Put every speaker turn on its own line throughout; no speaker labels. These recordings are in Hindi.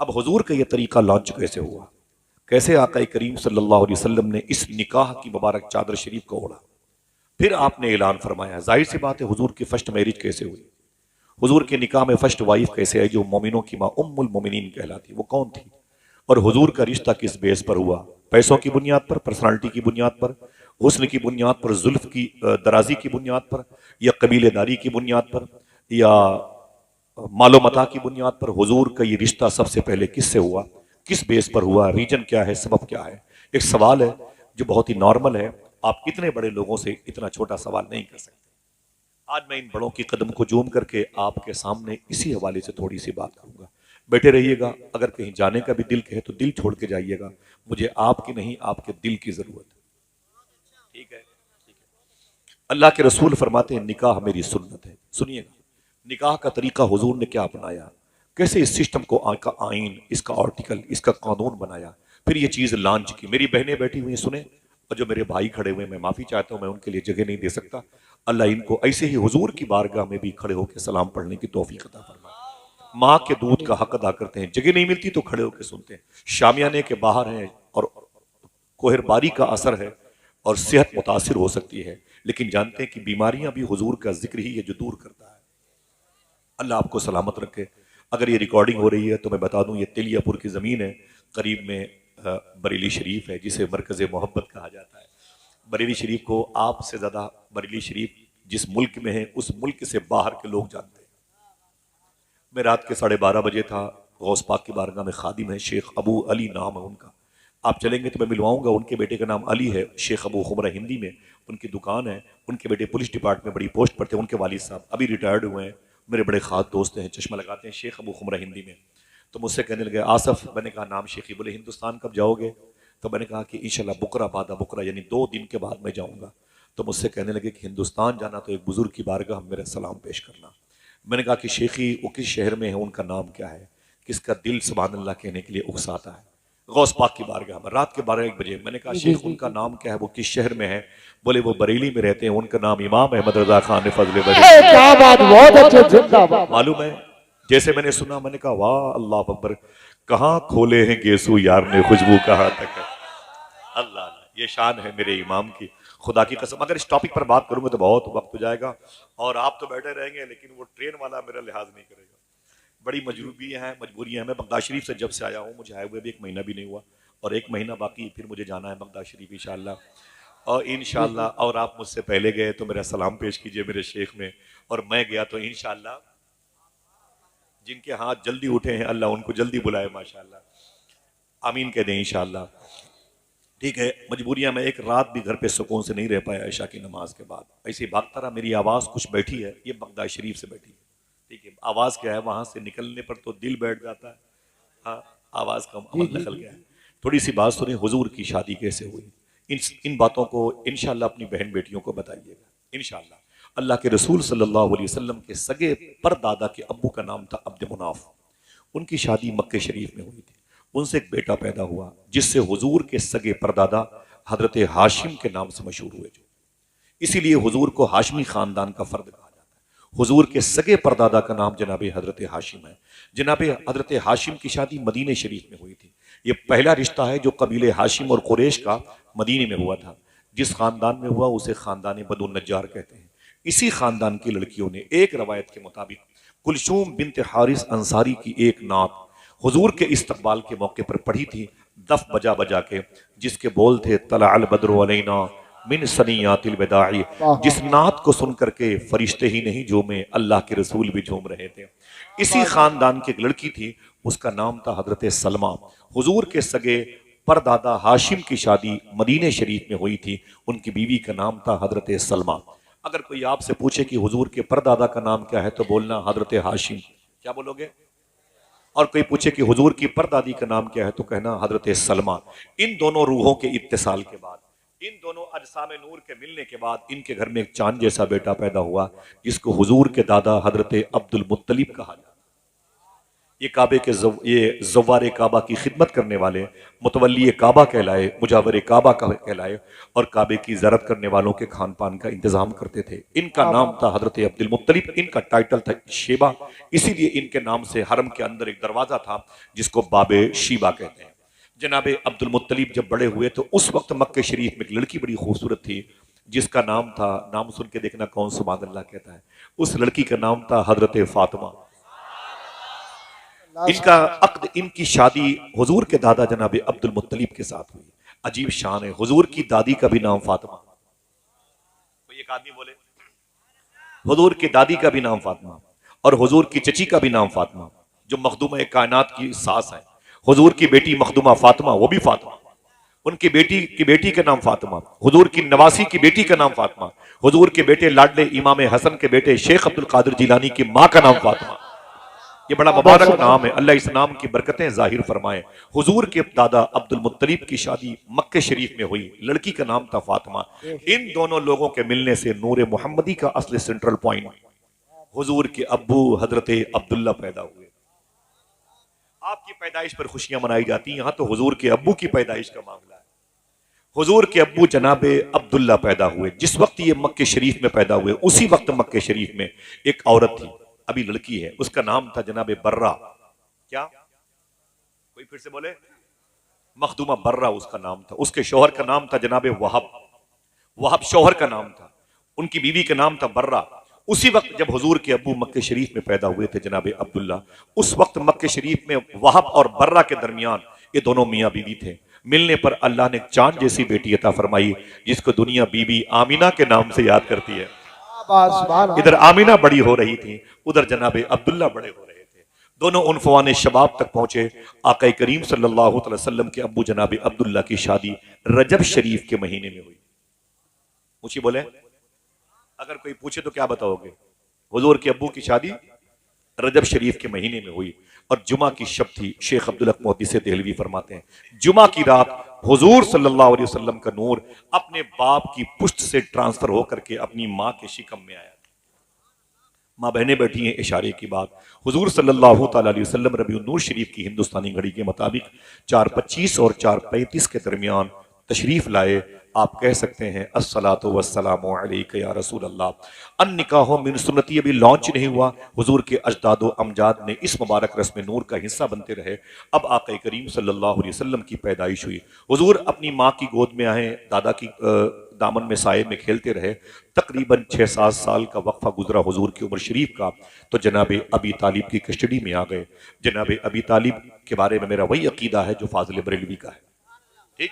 अब हुजूर का ये तरीका लॉन्च कैसे हुआ, कैसे आका करीम सल्लल्लाहु अलैहि वसल्लम ने इस निकाह की मुबारक चादर शरीफ को ओढ़ा। फिर आपने ऐलान फरमाया, जाहिर सी बात है हुजूर की फर्स्ट मैरिज कैसे हुई, हुजूर के निकाह में फर्स्ट वाइफ कैसे आई, जो मोमिनों की माँ उम्मुल मोमिनीन कहलाती, वो कौन थी, और हुजूर का रिश्ता किस बेस पर हुआ, पैसों की बुनियाद पर, पर्सनालिटी की बुनियाद पर, हुस्न की बुनियाद पर, जुल्फ की दराजी की बुनियाद पर, या कबीलेदारी की बुनियाद पर, या मालो मता की बुनियाद पर हुजूर का ये रिश्ता सबसे पहले किससे हुआ, किस बेस पर हुआ, रीजन क्या है, सबब क्या है। एक सवाल है जो बहुत ही नॉर्मल है, आप इतने बड़े लोगों से इतना छोटा सवाल नहीं कर सकते। आज मैं इन बड़ों की कदम को जूम करके आपके सामने इसी हवाले से थोड़ी सी बात करूंगा। बैठे रहिएगा, अगर कहीं जाने का भी दिल कहे तो दिल छोड़ के जाइएगा, मुझे आपकी नहीं आपके दिल की जरूरत है। ठीक है, ठीक है। अल्लाह के रसूल फरमाते हैं निकाह मेरी सुन्नत है। सुनिएगा, निकाह का तरीका हुजूर ने क्या अपनाया, कैसे इस सिस्टम को का आइन, इसका आर्टिकल, इसका कानून बनाया, फिर ये चीज लॉन्च की। मेरी बहनें बैठी हुई सुने, और जो मेरे भाई खड़े हुए, मैं माफी चाहता हूं, मैं उनके लिए जगह नहीं दे सकता। अल्लाह इनको ऐसे ही हुजूर की बारगाह में भी खड़े होकर सलाम पढ़ने की तौफीक अता फरमाए। माँ के दूध का हक अदा करते हैं, जगह नहीं मिलती तो खड़े होकर सुनते हैं, शामियाने के बाहर हैं, और कोहरबारी का असर है, और सेहत मुतासिर हो सकती है, लेकिन जानते हैं कि बीमारियां भी हुजूर का जिक्र ही है जो दूर करता है। अल्लाह आपको सलामत रखे। अगर ये रिकॉर्डिंग हो रही है तो मैं बता दूं, ये तिलियापुर की ज़मीन है, करीब में बरेली शरीफ है, जिसे मरकज़ मोहब्बत कहा जाता है। बरेली शरीफ को आपसे ज़्यादा बरेली शरीफ जिस मुल्क में है, उस मुल्क से बाहर के लोग जानते हैं। मैं रात के 12:30 बजे था, गौस पाक की बारगाह में खादिम है, शेख अबू अली नाम है उनका, आप चलेंगे तो मैं मिलवाऊंगा। उनके बेटे का नाम अली है, शेख अबू खुमरा हिंदी में उनकी दुकान है, उनके बेटे पुलिस डिपार्टमेंट में बड़ी पोस्ट पर थे, उनके वालिद साहब अभी रिटायर्ड हुए हैं, मेरे बड़े खास दोस्त हैं, चश्मा लगाते हैं, शेख अबू खुमरा हिंदी में। तो मुझसे कहने लगे आसफ, मैंने कहा नाम शेखी, बोले हिंदुस्तान कब जाओगे, तो मैंने कहा कि इंशाल्लाह बुकरा बादा बुकरा, यानी 2 दिन के बाद मैं जाऊंगा। तो मुझसे कहने लगे कि हिंदुस्तान जाना तो एक बुजुर्ग की बारगाह में मेरा सलाम पेश करना। मैंने कहा कि शेखी वो किस शहर में है, उनका नाम क्या है, किसका दिल सुभान अल्लाह कहने के लिए उकसाता है। गौस पाक की बारगाह में रात के 12-1 बजे। मैंने कहा शेख उनका नाम क्या है, वो किस शहर में है, बोले वो बरेली में रहते हैं, उनका नाम इमाम अहमद रजा खान फजल बरेली।
क्या बात, बहुत अच्छे, जिंदाबाद।
मालूम है, जैसे मैंने सुना मैंने कहा वाह अल्लाह अकबर, कहाँ खोले हैं गेसू यार ने खुशबू कहाँ तक है। अल्लाह, ये शान है मेरे इमाम की, खुदा की कसम। अगर इस टॉपिक पर बात करूंगा तो बहुत वक्त हो जाएगा, और आप तो बैठे रहेंगे, लेकिन वो ट्रेन वाला मेरा लिहाज नहीं करेगा। बड़ी मजबूरियां हैं। मैं बगदाद शरीफ से जब से आया हूँ, मुझे आए हुए भी 1 महीना भी नहीं हुआ, और 1 महीना बाकी, फिर मुझे जाना है बगदाद शरीफ इंशाअल्लाह। और इंशाअल्लाह, और आप मुझसे पहले गए तो मेरा सलाम पेश कीजिए मेरे शेख में, और मैं गया तो इंशाअल्लाह जिनके हाथ जल्दी उठे हैं अल्लाह उनको जल्दी बुलाए, माशाअल्लाह, आमीन कह दें इंशाअल्लाह। ठीक है, मजबूरियां, मैं एक रात भी घर पे सुकून से नहीं रह पाया ईशा की नमाज के बाद, ऐसे भागता रहा। मेरी आवाज़ कुछ बैठी है, ये बगदाद शरीफ से बैठी है, ठीक है। आवाज़ क्या है, वहां से निकलने पर तो दिल बैठ जाता है, हाँ, आवाज़ का अमल निकल गया है। थोड़ी सी बात सुनिए, हुजूर की शादी कैसे हुई, इन बातों को इंशाअल्लाह अपनी बहन बेटियों को बताइएगा इंशाअल्लाह। अल्लाह के रसूल सल्लल्लाहु अलैहि वसल्लम के सगे परदादा के अब्बू का नाम था अब्द मुनाफ, उनकी शादी मक्के शरीफ में हुई थी, उनसे एक बेटा पैदा हुआ जिससे हुजूर के सगे परदादा हजरत हाशिम के नाम से मशहूर हुए। जो इसीलिए हुजूर को हाशमी खानदान का फर्द कहा जाता है। हुजूर के सगे परदादा का नाम जनाब हजरत हाशिम है। जनाब हजरत हाशिम की शादी मदीने शरीफ में हुई थी। ये पहला रिश्ता है जो कबीले हाशिम और कुरैश का मदीने में हुआ था। जिस खानदान में हुआ उसे खानदान बदू नज्जार कहते हैं। इसी खानदान की लड़कियों ने एक रवायत के मुताबिक कुलसूम बिनत हारिस अंसारी की एक नात हुजूर के इस्तकबाल के मौके पर पढ़ी थी, दफ बजा बजा के, जिसके बोल थे तलाअल बद्रु अलैना मिन सनियातिल वदाई। जिस नात को सुन करके फरिश्ते ही नहीं झूमे, अल्लाह के रसूल भी झूम रहे थे। इसी खानदान की एक लड़की थी, उसका नाम था हजरत सलमा। हुजूर के सगे परदादा हाशिम की शादी मदीने शरीफ में हुई थी, उनकी बीवी का नाम था हजरत सलमा। अगर कोई आपसे पूछे कि हुजूर के परदादा का नाम क्या है, तो बोलना हजरत हाशिम। क्या बोलोगे? और कोई पूछे कि हुजूर की परदादी का नाम क्या है, तो कहना हजरत सलमा। इन दोनों रूहों के इत्तिसाल के बाद, इन दोनों अजसामे नूर के मिलने के बाद इनके घर में एक चांद जैसा बेटा पैदा हुआ, जिसको हुजूर के दादा हजरत अब्दुल मुत्तलिब कहा जाता। ये काबे के ये ज़व्वारे काबा की खिदमत करने वाले मुतवल्ली काबा कहलाए, मुजावर काबा कहलाए और काबे की ज़रत करने वालों के खान पान का इंतज़ाम करते थे। इनका नाम था हज़रत अब्दुल मुत्तलिब, इनका टाइटल था शेबा, इसीलिए इनके नाम से हरम के अंदर एक दरवाज़ा था जिसको बाबे शीबा कहते हैं। जनाबे अब्दुल मुत्तलिब जब बड़े हुए तो उस वक्त मक्के शरीफ में एक लड़की बड़ी खूबसूरत थी जिसका नाम था, नाम सुन के देखना कौन सुभान अल्लाह कहता है, उस लड़की का नाम था हज़रत फातिमा। इनका अक्द, इनकी शादी हुजूर के दादा जनाब अब्दुल मुत्तलिब के साथ हुई। अजीब शान है, हुजूर की दादी का भी नाम फातिमा। कोई एक आदमी बोले हुजूर की दादी का भी नाम फातिमा और हुजूर की चची का भी नाम फातिमा, जो मखदूमा कायनात की सास है। हुजूर की बेटी मखदूमा फातिमा, वो भी फातिमा। उनकी बेटी के नाम फातिमा, हुजूर की नवासी की बेटी का नाम फातिमा, हुजूर के बेटे लाडले इमाम हसन के बेटे शेख अब्दुल कादिर जिलानी की माँ का नाम फातिमा। ये बड़ा मुबारक नाम है, अल्लाह इस नाम की बरकतें जाहिर फरमाए। हुजूर के दादा अब्दुल मुत्तलिब की शादी मक्के शरीफ में हुई, लड़की का नाम था फातिमा। इन दोनों लोगों के मिलने से नूर मोहम्मदी का असली सेंट्रल पॉइंट, हुजूर के अब्बू हजरत अब्दुल्ला पैदा हुए। आपकी पैदाइश पर खुशियां मनाई जाती हैं, यहां तो हुजूर के अब्बू की पैदाइश का मामला है। हुजूर के अब्बू जनाबे अब्दुल्ला पैदा हुए। जिस वक्त ये मक्के शरीफ में पैदा हुए उसी वक्त मक्के शरीफ में एक औरत थी, अभी लड़की है, उसका नाम था जनाबे बर्रा। क्या कोई फिर से बोले? मखदूमा बर्रा उसका नाम था। उसके शौहर का नाम था जनाबे वहब, वहब शौहर का नाम था। उनकी बीवी का नाम था बर्रा। उसी वक्त जब हुजूर के अब्बू मक्के शरीफ में पैदा हुए थे जनाबे अब्दुल्ला, उस वक्त मक्के शरीफ में वहब और बर्रा के दरमियान ये दोनों मियाँ बीवी थे। मिलने पर अल्लाह ने चांद जैसी बेटी अता फरमाई जिसको दुनिया बीबी आमीना के नाम से याद करती है। इधर आमीना बड़ी हो रही थी, उधर जनाबे अब्दुल्ला बड़े हो रहे थे। दोनों उनफवान शबाब तक पहुंचे। आका करीम सल्लल्लाहु अलैहि वसल्लम के अब्बू जनाबे अब्दुल्ला की शादी रजब शरीफ के महीने में हुई। पूछिए बोले, अगर कोई पूछे तो क्या बताओगे? हुजूर के अब्बू की शादी रजब शरीफ के महीने में हुई और जुमा की शब थी। शेख अब्दुल हक मुहद्दिस देहलवी फरमाते हैं जुमा की रात हुजूर सल्लल्लाहु अलैहि वसल्लम का नूर अपने बाप की पुश्त से ट्रांसफर होकर के अपनी माँ के शिकम में आया। माँ बहनें बैठी हैं, इशारे की बात। हुजूर सल्लल्लाहु अलैहि वसल्लम रबीउन नूर शरीफ की हिंदुस्तानी घड़ी के मुताबिक 4:25 और 4:35 के दरमियान तशरीफ लाए। आप कह सकते हैं अस्सलातु वस्सलामु अलैका या रसूल अल्लाह। अन निकाहो मिन सुन्नती अभी लॉन्च नहीं हुआ। हुजूर के अजदादो अमजाद ने इस मुबारक रस्म नूर का हिस्सा बनते रहे। अब आका करीम सल्लल्लाहु अलैहि वसल्लम की पैदाइश हुई। हुजूर अपनी माँ की गोद में आए, दादा की दामन में साए में खेलते रहे। तकरीबन 6-7 साल का वक्फा गुजरा हुजूर की उम्र शरीफ का, तो जनाबे अबी तालिब की कस्टडी में आ गए। जनाबे अबी तालिब के बारे में मेरा वही अकीदा है जो फाजिल बरेलवी का है। ठीक,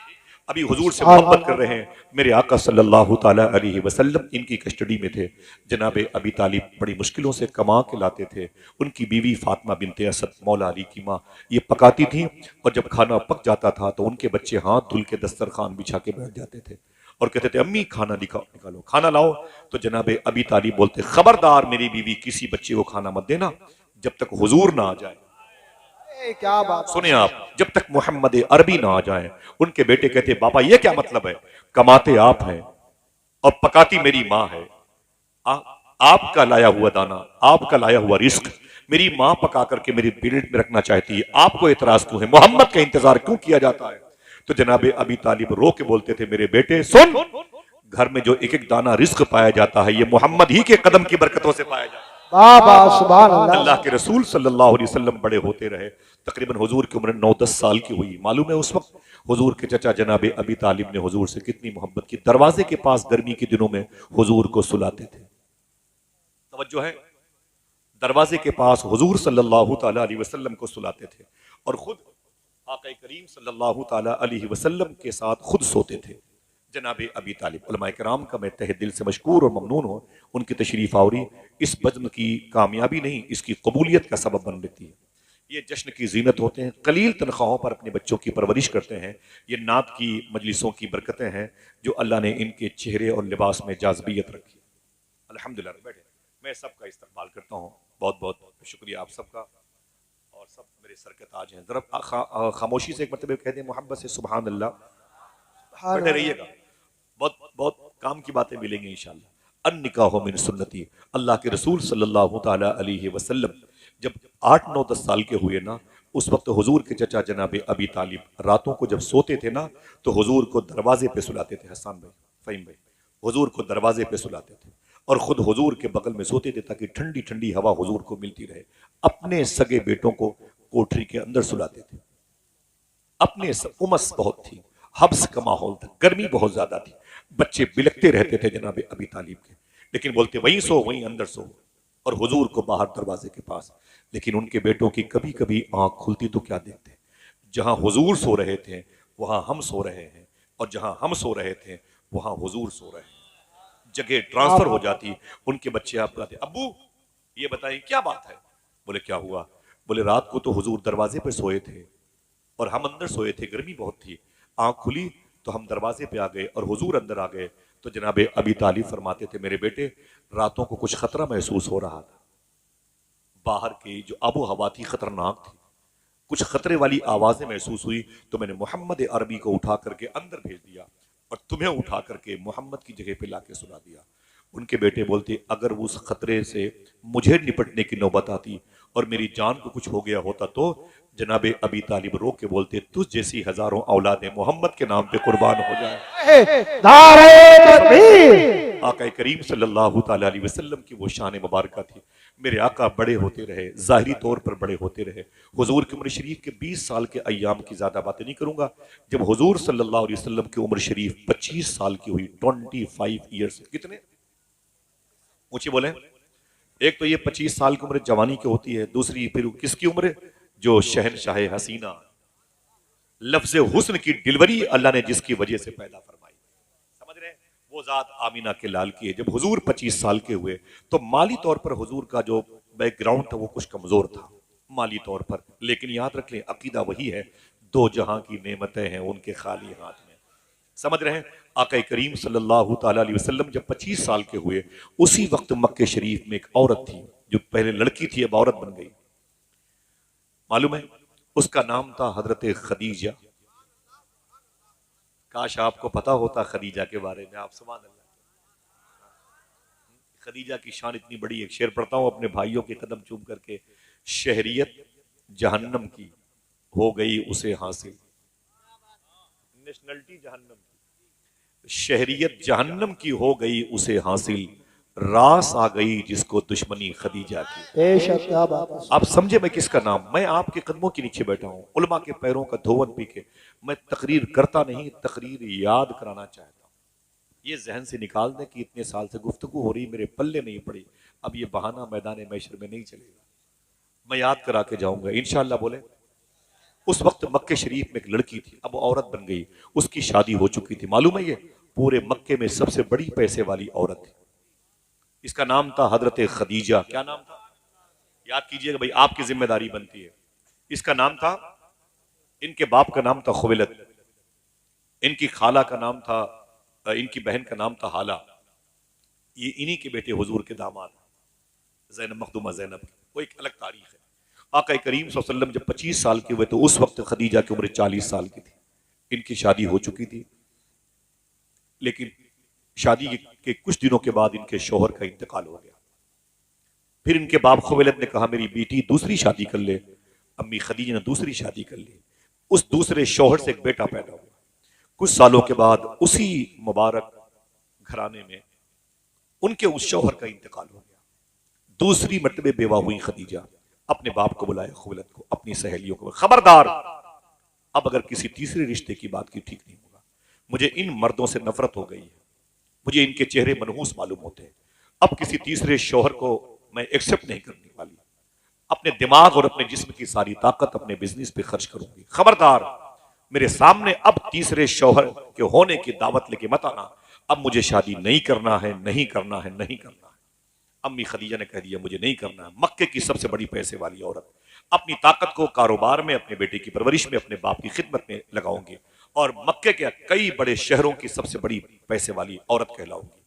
अभी हुजूर से मोहब्बत कर रहे हैं, मेरे आका सल्लल्लाहु ताला अलैहि वसल्लम इनकी कस्टडी में थे। जनाबे अबी तालिब बड़ी मुश्किलों से कमा के लाते थे। उनकी बीवी फातिमा बिनते असद मौला अली की माँ ये पकाती थी और जब खाना पक जाता था तो उनके बच्चे हाथ धुल के दस्तरखान बिछा के बैठ जाते थे और कहते थे अम्मी खाना निकालो, खाना लाओ। तो जनाबे अबी तालिब बोलते खबरदार मेरी बीवी किसी बच्चे को खाना मत देना जब तक हुजूर ना आ जाए।
क्या बात
सुने आप, जब तक मोहम्मद अरबी ना आ जाए। उनके बेटे कहते बाबा ये क्या मतलब है? कमाते आप हैं और पकाती मेरी माँ है। आपका लाया हुआ दाना, आपका लाया हुआ रिस्क मेरी माँ पका करके मेरी प्लेट में रखना चाहती है, आपको एतराज क्यों है? मोहम्मद का इंतजार क्यों किया जाता है? तो जनाबे अबी तालिब रो के बोलते थे मेरे बेटे सुन, घर में जो एक एक दाना रिस्क पाया जाता है ये मोहम्मद ही के कदम की बरकतों से पाया जाता है। अल्लाह के रसूल सल्लल्लाहु अलैहि वसल्लम बड़े होते रहे। तकरीबन हुजूर की उम्र 9-10 साल की हुई। मालूम है उस वक्त हुजूर के चचा जनाबे अबी तालिब ने हुजूर से कितनी मोहब्बत की। दरवाजे के पास गर्मी के दिनों में हुजूर को सुलाते थे। तवज्जो है, दरवाजे के पास हुजूर सल्लल्लाहु ताला अलैहि वसल्लम को सुलाते थे और खुद आका करीम सल्लल्लाहु ताला अलैहि वसल्लम के साथ खुद सोते थे। जनाबे अबी तालिब, उलमाए किराम का मैं तहे दिल से मशकूर और ममनून हूँ, उनकी तशरीफ आवरी इस बज़्म की कामयाबी नहीं इसकी कबूलियत का सबब बन लेती है। ये जश्न की जीनत होते हैं, कलील तनख्वाहों पर अपने बच्चों की परवरिश करते हैं। ये नात की मजलिसों की बरकतें हैं जो अल्लाह ने इनके चेहरे और लिबास में जाज़बियत रखी। अल्हम्दुलिल्लाह। बैठे, मैं सबका इस्तकबाल करता हूँ, बहुत बहुत शुक्रिया आप सबका और सब मेरे सर के ताज हैं। ज़रा खामोशी से एक मरतबा कह दें मोहब्बत से सुभान अल्लाह। बैठे रहिएगा, बहुत बहुत काम की बातें मिलेंगी इंशाअल्लाह। अन निकाह मिन सुन्नती, अल्लाह के रसूल सल्लल्लाहु ताला अलैहि वसल्लम जब 8 9 10 साल के हुए ना, उस वक्त हुजूर के चचा जनाब अबी तालिब रातों को जब सोते थे ना, तो हुजूर को दरवाजे पे सुलाते थे। हसन भाई, फहीम भाई, हुजूर को दरवाजे पे सुलाते थे और खुद हुजूर के बगल में सोते थे ताकि ठंडी ठंडी हवा हुजूर को मिलती रहे। अपने सगे बेटों को कोठरी के अंदर सुलाते थे। अपने उमस बहुत थी, हब्स का माहौल था, गर्मी बहुत ज्यादा थी, बच्चे बिलकते रहते थे जनाब अबी तालिब के, लेकिन बोलते वहीं सो वहीं अंदर सो, और हुजूर को बाहर दरवाजे के पास। लेकिन उनके बेटों की कभी कभी आंख खुलती तो क्या देखते, जहां हुजूर सो रहे थे वहां हम सो रहे हैं, और जहां हम सो रहे थे वहां हुजूर सो रहे हैं। जगह ट्रांसफर हो जाती। उनके बच्चे आप कहते, अब्बू ये बताइए क्या बात है? बोले क्या हुआ? बोले रात को तो हुजूर दरवाजे पे सोए थे और हम अंदर सोए थे, गर्मी बहुत थी, आंख खुली तो हम दरवाजे पे आ गए और हुजूर अंदर आ गए। तो जनाब अबी तालिब फरमाते थे, मेरे बेटे रातों को कुछ खतरा महसूस हो रहा था, बाहर की जो आबो हवा थी खतरनाक थी, कुछ खतरे वाली आवाजें महसूस हुई, तो मैंने मोहम्मद अरबी को उठा करके अंदर भेज दिया और तुम्हें उठा करके मोहम्मद की जगह पे लाके सुला दिया। उनके बेटे बोलते, अगर उस खतरे से मुझे निपटने की नौबत आती और मेरी जान को कुछ हो गया होता तो जनाबे अबी तालिब रो के बोलते, तुझ जैसी हजारों औलादें मोहम्मद के नाम पे कुर्बान हो जाए। आका करीम सल्लल्लाहु ताला अलैहि वसल्लम की वो शान मुबारक थी। मेरे आका बड़े होते रहे, ज़ाहिरी तौर पर बड़े होते रहे। हुजूर की उम्र शरीफ के 20 साल के अय्याम की ज्यादा बातें नहीं करूंगा। जब हुजूर सल्लल्लाहु अलैहि वसल्लम की उम्र शरीफ 25 साल की हुई, 25 ईयर्स, कितने ऊंचे बोले? एक तो ये 25 साल की उम्र जवानी की होती है, दूसरी फिर किसकी उम्र? जो शहनशाह हसीना, लफ्ज हुस्न की डिलीवरी अल्लाह ने जिसकी वजह से पैदा फरमाई, समझ रहे हैं? वो जात आमीना के लाल की है। जब हुजूर 25 साल के हुए तो माली तौर पर हुजूर का जो बैकग्राउंड था वो कुछ कमजोर था माली तौर पर, लेकिन याद रख लें अकीदा वही है, दो जहां की नेमतें हैं उनके खाली हाथ में। समझ रहे हैं? आका करीम सल्लल्लाहु ताला अलैहि वसल्लम जब 25 साल के हुए, उसी वक्त मक्के शरीफ में एक औरत थी जो पहले लड़की थी अब औरत बन गई। मालूम है? उसका नाम था हजरत खदीजा। काश आपको पता होता खदीजा के बारे में। आप सुभान अल्लाह। खदीजा की शान इतनी बड़ी, एक शेर पढ़ता हूं अपने भाइयों के कदम चूम करके। शहरियत जहन्नम की हो गई उसे हासिल, नेशनलिटी जहन्नम की, शहरियत जहन्नम की हो गई उसे हासिल, रास आ गई जिसको दुश्मनी खदीजा की।
बेशक क्या बात है।
आप समझे मैं किसका नाम? मैं आपके कदमों के नीचे बैठा हूं, उलमा के पैरों का धोवन पी के। मैं तकरीर करता नहीं, तकरीर याद कराना चाहता हूं। ये जहन से निकाल दें कि इतने साल से गुफ्तगू हो रही, मेरे पल्ले नहीं पड़ी, अब ये बहाना मैदान मैशर में नहीं चलेगा। मैं याद करा के जाऊंगा इंशाअल्लाह। बोले उस वक्त मक्के शरीफ में एक लड़की थी, अब औरत बन गई, उसकी शादी हो चुकी थी। मालूम है ये पूरे मक्के में सबसे बड़ी पैसे वाली औरत थी। इसका नाम था हजरत खदीजा। क्या नाम था? याद कीजिएगा भाई, आपकी जिम्मेदारी बनती है। इसका नाम था, इनके बाप का नाम था खुवैलद, इनकी खाला का नाम था, इनकी बहन का नाम था हाला। ये इन्हीं के बेटे हुजूर के दामाद ज़ैनब, मखदूमा ज़ैनब। वो एक अलग तारीख है। आका करीम सल्लल्लाहु अलैहि वसल्लम जब 25 साल के हुए तो उस वक्त खदीजा की उम्र 40 साल की थी। इनकी शादी हो चुकी थी, लेकिन शादी के कुछ दिनों के बाद इनके शौहर का इंतकाल हो गया। फिर इनके बाप खुवैलद ने कहा मेरी बेटी दूसरी शादी कर ले। अम्मी खदीजा ने दूसरी शादी कर ली। उस दूसरे शौहर से एक बेटा पैदा हुआ। कुछ सालों के बाद उसी मुबारक घराने में उनके उस शौहर का इंतकाल हो गया। दूसरी मर्तबे बेवा हुई खदीजा। अपने बाप को बुलाया, खुवैलद को, अपनी सहेलियों को, खबरदार अब अगर किसी तीसरे रिश्ते की बात की ठीक नहीं होगा। मुझे इन मर्दों से नफरत हो गई है, मुझे इनके चेहरे मनहूस मालूम होते हैं। अब किसी तीसरे शौहर को मैं एक्सेप्ट नहीं करने वाली। अपने दिमाग और अपने जिस्म की सारी ताकत अपने बिजनेस पे खर्च करूंगी। खबरदार मेरे सामने अब तीसरे शौहर के होने की दावत लेके मत आना। अब मुझे शादी नहीं करना है, नहीं करना है, नहीं करना है। अम्मी खदीजा ने कह दिया मुझे नहीं करना है। मक्के की सबसे बड़ी पैसे वाली औरत, अपनी ताकत को कारोबार में, अपने बेटे की परवरिश में, अपने बाप की खिदमत में लगाऊंगी और मक्के के कई बड़े शहरों की सबसे बड़ी पैसे वाली औरत कहलाऊंगी।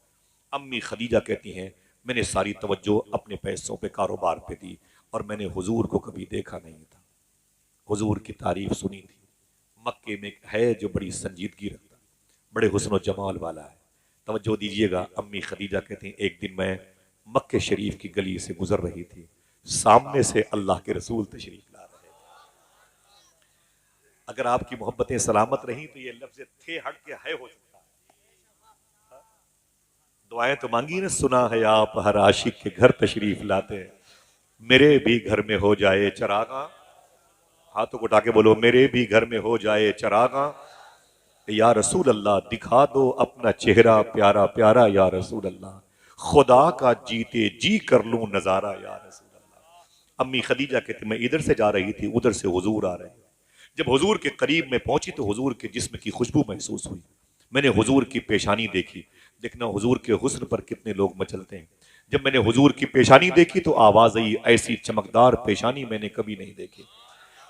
अम्मी खदीजा कहती हैं मैंने सारी तवज्जो अपने पैसों पे, कारोबार पे दी और मैंने हुजूर को कभी देखा नहीं था। हुजूर की तारीफ सुनी थी। मक्के में है जो बड़ी संजीदगी रखता, बड़े हुस्न जमाल वाला है। तवज्जो दीजिएगा, अम्मी खदीजा कहती हैं एक दिन मैं मक्के शरीफ की गली से गुजर रही थी, सामने से अल्लाह के रसूल तशरीफ ला रहे थे। अगर आपकी मोहब्बतें सलामत रही तो ये लफ्ज थे हट के है हो सकता है। दुआएं तो मांगी ना, सुना है आप हर आशिक के घर तशरीफ लाते हैं, मेरे भी घर में हो जाए चरागा। हाथों को उठा के बोलो, मेरे भी घर में हो जाए चरागा। या रसूल अल्लाह दिखा दो अपना चेहरा प्यारा प्यारा, या रसूल अल्लाह खुदा का जीते जी कर लूं नजारा, या रसूल अल्लाह। अम्मी खदीजा कहती मैं इधर से जा रही थी, उधर से हुजूर आ रहे हैं। जब हुजूर के करीब में पहुंची तो हुजूर के जिस्म की खुशबू महसूस हुई। मैंने हुजूर की पेशानी देखी, देखना हुजूर के हुस्न पर कितने लोग मचलते हैं। जब मैंने हुजूर की पेशानी देखी तो आवाज आई, ऐसी चमकदार पेशानी मैंने कभी नहीं देखी।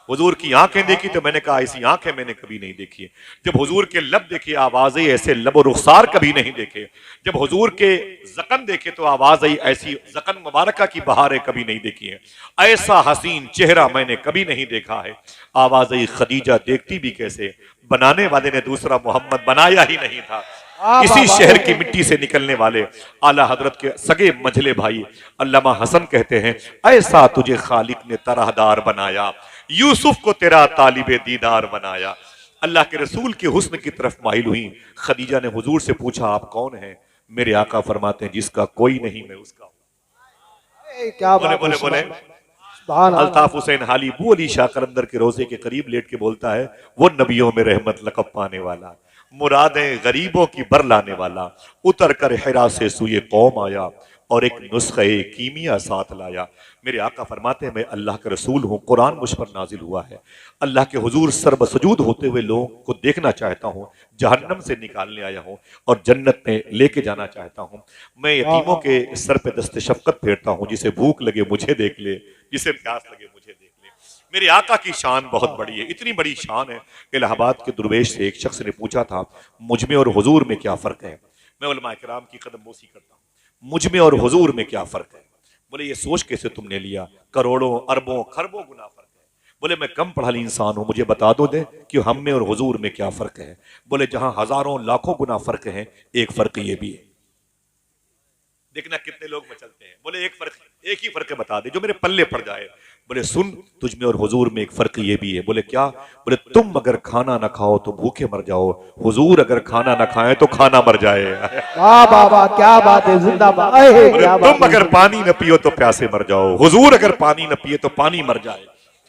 हुजूर की आंखें देखी तो मैंने कहा ऐसी आंखें मैंने कभी नहीं देखी। जब हुजूर के लब देखे आवाज आई, ऐसे लब और रुखसार कभी नहीं देखे। जब हुजूर के जकन देखे तो आवाज आई, ऐसी जकन मुबारका की बहारें कभी नहीं देखी है। ऐसा हसीन चेहरा मैंने कभी नहीं देखा है। आवाज आई, खदीजा देखती भी कैसे, बनाने वाले ने दूसरा मोहम्मद बनाया ही नहीं था। इसी शहर की मिट्टी से निकलने वाले आला हजरत के सगे मंझले भाई अल्लामा हसन कहते हैं, ऐसा तुझे खालिक ने तरहदार बनाया, यूसुफ को तेरा तालिबे दीदार बनाया। अल्लाह के रसूल के हुस्न की तरफ माहिल हुई। खदीजा ने हुजूर से पूछा, आप कौन हैं? मेरे आका फरमाते हैं, जिसका कोई नहीं मैं उसका हूं।
क्या
बोले बोले बोले अल्ताफ हुसैन हाली बू अली शाह कलंदर के रोजे के करीब लेट के बोलता है, वो नबियों में रहमत लकब पाने वाला, मुरादें गरीबों की बर लाने वाला, उतर कर हिरा से सुए कौम आया और एक नुस्खे कीमिया साथ लाया। मेरे आका फरमाते हैं, मैं अल्लाह का रसूल हूँ, कुरान मुझ पर नाजिल हुआ है। अल्लाह के हुजूर सर्वसजूद होते हुए लोगों को देखना चाहता हूँ, जहन्नम से निकालने आया हूँ और जन्नत में लेके जाना चाहता हूँ। मैं यतीमों के सर पे दस्ते शफकत फेरता हूँ, जिसे भूख लगे मुझे देख ले, जिसे प्यास लगे मुझे देख ले। मेरे आका की शान बहुत बड़ी है, इतनी बड़ी शान है। इलाहाबाद के दुर्वेश से एक शख्स ने पूछा था, मुझ में और हुजूर में क्या फर्क है? मैं उलमा किराम की कदमबोसी करता हूँ, मुझ में और हुजूर में क्या फर्क है? बोले ये सोच कैसे तुमने लिया, करोड़ों अरबों खरबों गुना फर्क है। बोले मैं कम पढ़ा इंसान हूं, मुझे बता दो दे कि हम में और हुजूर में क्या फर्क है। बोले जहां हजारों लाखों गुना फर्क है, एक फर्क ये भी है। देखना कितने लोग मचलते हैं। बोले एक ही फर्क बता दे जो मेरे पल्ले पड़ जाए। बोले सुन, तुझ में और हुजूर में एक फर्क ये भी है। बोले क्या? बोले तुम अगर खाना ना खाओ तो भूखे मर जाओ, हुजूर अगर खाना ना खाए तो खाना मर जाए।
वाह वाह वाह, क्या बात है, जिंदाबाद।
तुम अगर पानी न पियो तो प्यासे मर जाओ, हुजूर अगर पानी न पिए तो पानी मर जाए।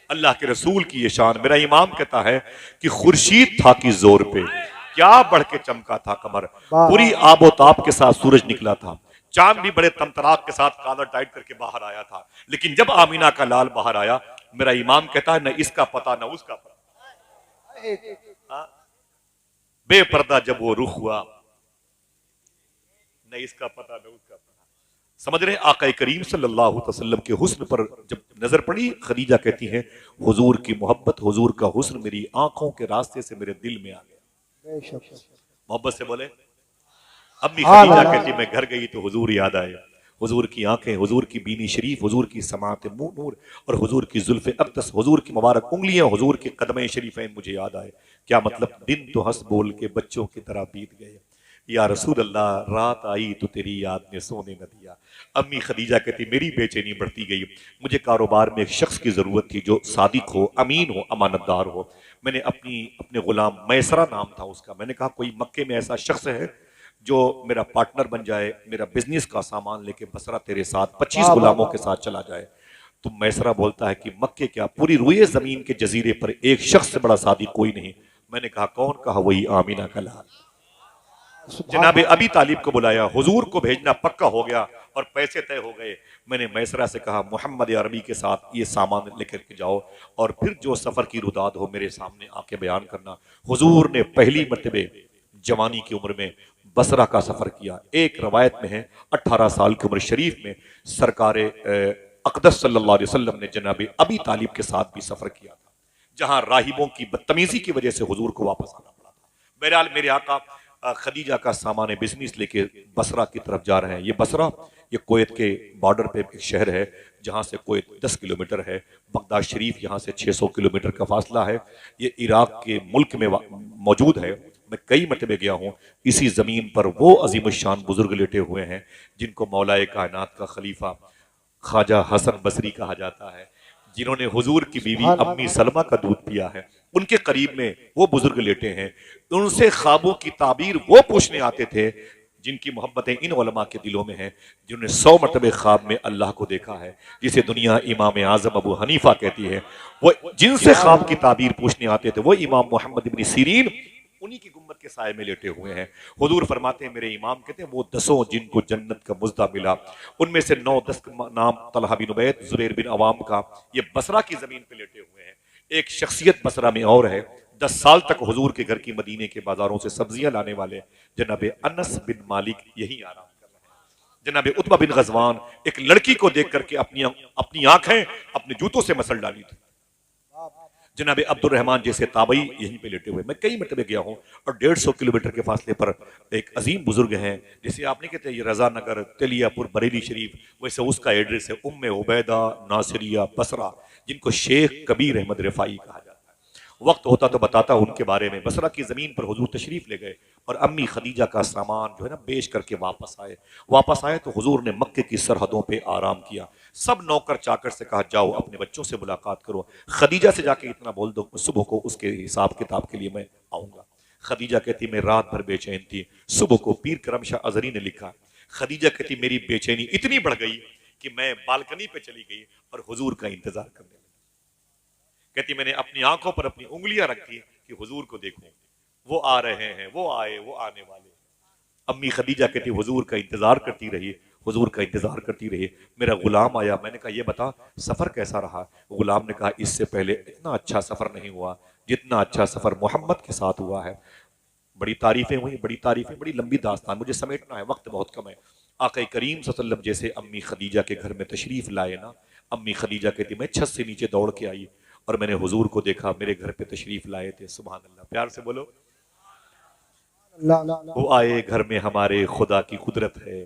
अल्लाह के रसूल की ये शान। मेरा इमाम कहता है कि खुर्शीद था कि जोर पे क्या बढ़ के चमका था कमर, पूरी आबोताब के साथ सूरज निकला था, चांद भी बड़े तमतराक के साथ कालर टाइट करके बाहर आया था। लेकिन जब आमीना का लाल बाहर आया, मेरा इमाम कहता है न इसका पता न उसका पता। बेपर्दा जब वो रुख हुआ, न इसका पता न उसका पता। समझ रहे? आका करीम सल्लल्लाहु अलैहि वसल्लम के हुस्न पर जब नजर पड़ी, खदीजा कहती हैं हुजूर की मोहब्बत, हुजूर का हुस्न मेरी आंखों के रास्ते से मेरे दिल में आ गया। मोहब्बत से बोले। अम्मी खदीजा कहती मैं घर गई तो हुजूर याद आए, हुजूर की आंखें, हुजूर की बीनी शरीफ, हुजूर की समात मुंह नूर और हुजूर की जुल्फे अक़दस, हुजूर की मुबारक उंगलियां, हुजूर के कदमे शरीफैन मुझे याद आए। क्या मतलब? दिन तो हंस बोल के बच्चों की तरह बीत गए, या रसूल अल्लाह रात आई तो तेरी याद ने सोने न दिया। अम्मी खदीजा कहती मेरी बेचैनी बढ़ती गई। मुझे कारोबार में एक शख्स की जरूरत थी जो सादिक हो, अमीन हो, अमानतदार हो। मैंने अपने गुलाम, मैसरा नाम था उसका, मैंने कहा कोई मक्के में ऐसा शख्स है जो मेरा पार्टनर बन जाए, मेरा बिजनेस का सामान लेके बसरा तेरे साथ 25 गुलामों के साथ चला जाए। तो मैसरा बोलता है कि मक्के क्या, पूरी रुए जमीन के जजीरे पर एक शख्स से बड़ा सादिक कोई नहीं। मैंने कहा कौन? कहा वही आमीना का लाल। जनाबे अबी तालिब को बुलाया, हुजूर को भेजना पक्का हो गया और पैसे तय हो गए। मैंने मैसरा से कहा मोहम्मद अरबी के साथ ये सामान लेकर के जाओ और फिर जो सफर की रुदाद हो मेरे सामने आके बयान करना। हुजूर ने पहली मर्तबे जवानी की उम्र में बसरा का सफर किया। एक रवायत में है 18 साल की उम्र शरीफ में सरकार अक़दस सल्लल्लाहु अलैहि वसल्लम ने जनाबे अबी तालिब के साथ भी सफर किया था, जहां राहिबों की बदतमीजी की वजह से हुजूर को वापस आना पड़ा था। बहरहाल मेरे आका खदीजा का सामान बिजनेस लेके बसरा की तरफ जा रहे हैं। ये बसरा, ये कुवैत के बॉर्डर पे एक शहर है जहाँ से कुवैत 10 किलोमीटर है। बगदाद शरीफ यहाँ से 600 किलोमीटर का फासला है। ये इराक के मुल्क में मौजूद है। मैं कई मरतबे गया हूँ। इसी जमीन पर वो अजीम शान बुजुर्ग लेटे हुए हैं जिनको मौलाए कायनात का खलीफा ख्वाजा हसन बसरी कहा जाता है, जिन्होंने हुजूर की बीवी अम्मी सलमा का दूध पिया है। उनके करीब में वो बुजुर्ग लेटे हैं, उनसे ख्वाबों की ताबीर वो पूछने आते थे जिनकी मोहब्बतें इन उलमा के दिलों में हैं, जिन्होंने 100 मरतबे ख्वाब में अल्लाह को देखा है, जिसे दुनिया इमाम आजम अबू हनीफा कहती है। वो जिनसे ख्वाब की ताबीर पूछने आते थे वो इमाम मोहम्मद इब्न सीरीन उन्हीं की गुम्बद के साए में लेटे हुए हैं। हुजूर फरमाते हैं, मेरे इमाम कहते हैं, वो 10 जिनको जन्नत का मुज्दा मिला, उनमें से 9-10 का नाम तलहा बिन उबैद, जुबैर बिन अवाम का, ये बसरा की जमीन पे लेटे हुए हैं। एक शख्सियत बसरा में और है, 10 साल तक हुजूर के घर की मदीने के बाजारों से सब्जियां लाने वाले जनाब अनस बिन मालिक यही आराम कर रहे हैं। जनाब उतबा बिन गजवान एक लड़की को देख करके अपनी आंखें अपने जूतों से मसल डाली थी। जनाब अब्दुल रहमान जैसे ताबई यहीं पे लेटे हुए। मैं कई मरतबे गया हूँ और 150 किलोमीटर के फासले पर एक अजीम बुजुर्ग हैं, जैसे आप नहीं कहते ये रजा नगर तेलियापुर बरेली शरीफ, वैसे उसका एड्रेस है उम्मे उबैदा नासिरिया बसरा, जिनको शेख कबीर अहमद रिफाई कहा जाता है। वक्त होता तो बताता उनके बारे में। बसरा की जमीन पर हुजूर तशरीफ ले गए और अम्मी खदीजा का सामान जो है ना बेच करके वापस आए तो हुजूर ने मक्के की सरहदों पे आराम किया। सब नौकर चाकर से कहा, जाओ अपने बच्चों से मुलाकात करो, खदीजा से जाके इतना बोल दो सुबह को उसके हिसाब किताब के लिए मैं आऊंगा। खदीजा कहती मैं रात भर बेचैन थी। सुबह को पीर करमशाह अजरी ने लिखा, खदीजा कहती मेरी बेचैनी इतनी बढ़ गई कि मैं बालकनी पे चली गई और हुजूर का इंतजार करने लगी। कहती मैंने अपनी आंखों पर अपनी उंगलियां रख दी कि हुजूर को देखूं, वो आ रहे हैं, वो आए, वो आने वाले। अम्मी खदीजा कहती हुजूर का इंतजार करती रही, हुजूर का इंतजार करती रही। मेरा गुलाम आया, मैंने कहा ये बता सफर कैसा रहा। गुलाम ने कहा इससे पहले इतना अच्छा सफर नहीं हुआ जितना अच्छा सफर मोहम्मद के साथ हुआ है। बड़ी तारीफें हुई, बड़ी तारीफें, बड़ी लंबी दास्तान, मुझे समेटना है, वक्त बहुत कम है। आका करीम सल्लल्लाहु अलैहि वसल्लम जैसे अम्मी खदीजा के घर में तशरीफ लाए ना, अम्मी खदीजा कहती मैं छत से नीचे दौड़ के आई और मैंने हुजूर को देखा, मेरे घर पे तशरीफ लाए थे। सुभान अल्लाह, प्यार से बोलो। वो आए घर में, हमारे खुदा की कुदरत है,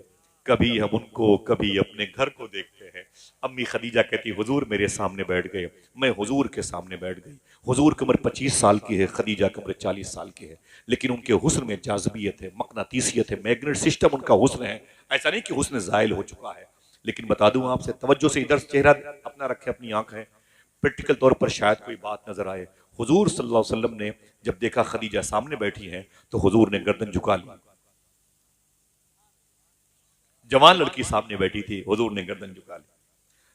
कभी हम उनको कभी अपने घर को देखते हैं। अम्मी खदीजा कहती हुजूर मेरे सामने बैठ गए, मैं हुजूर के सामने बैठ गई। हुजूर की उम्र 25 साल की है, खदीजा की उम्र 40 साल की है, लेकिन उनके हुस्न में जाज़बियत है, मकनातीसियत है, मैग्नेट सिस्टम उनका हुस्न है। ऐसा नहीं कि हुस्न ज़ाइल हो चुका है। लेकिन बता दूं आपसे, तवज्जो से इधर चेहरा अपना रखे, अपनी आंख है, प्रैक्टिकल तौर पर शायद कोई बात नजर आए। हुजूर सल्लल्लाहु अलैहि वसल्लम ने जब देखा खदीजा सामने बैठी हैं तो हुजूर ने गर्दन झुका ली। जवान लड़की सामने बैठी थी, हुजूर ने गर्दन झुका ली।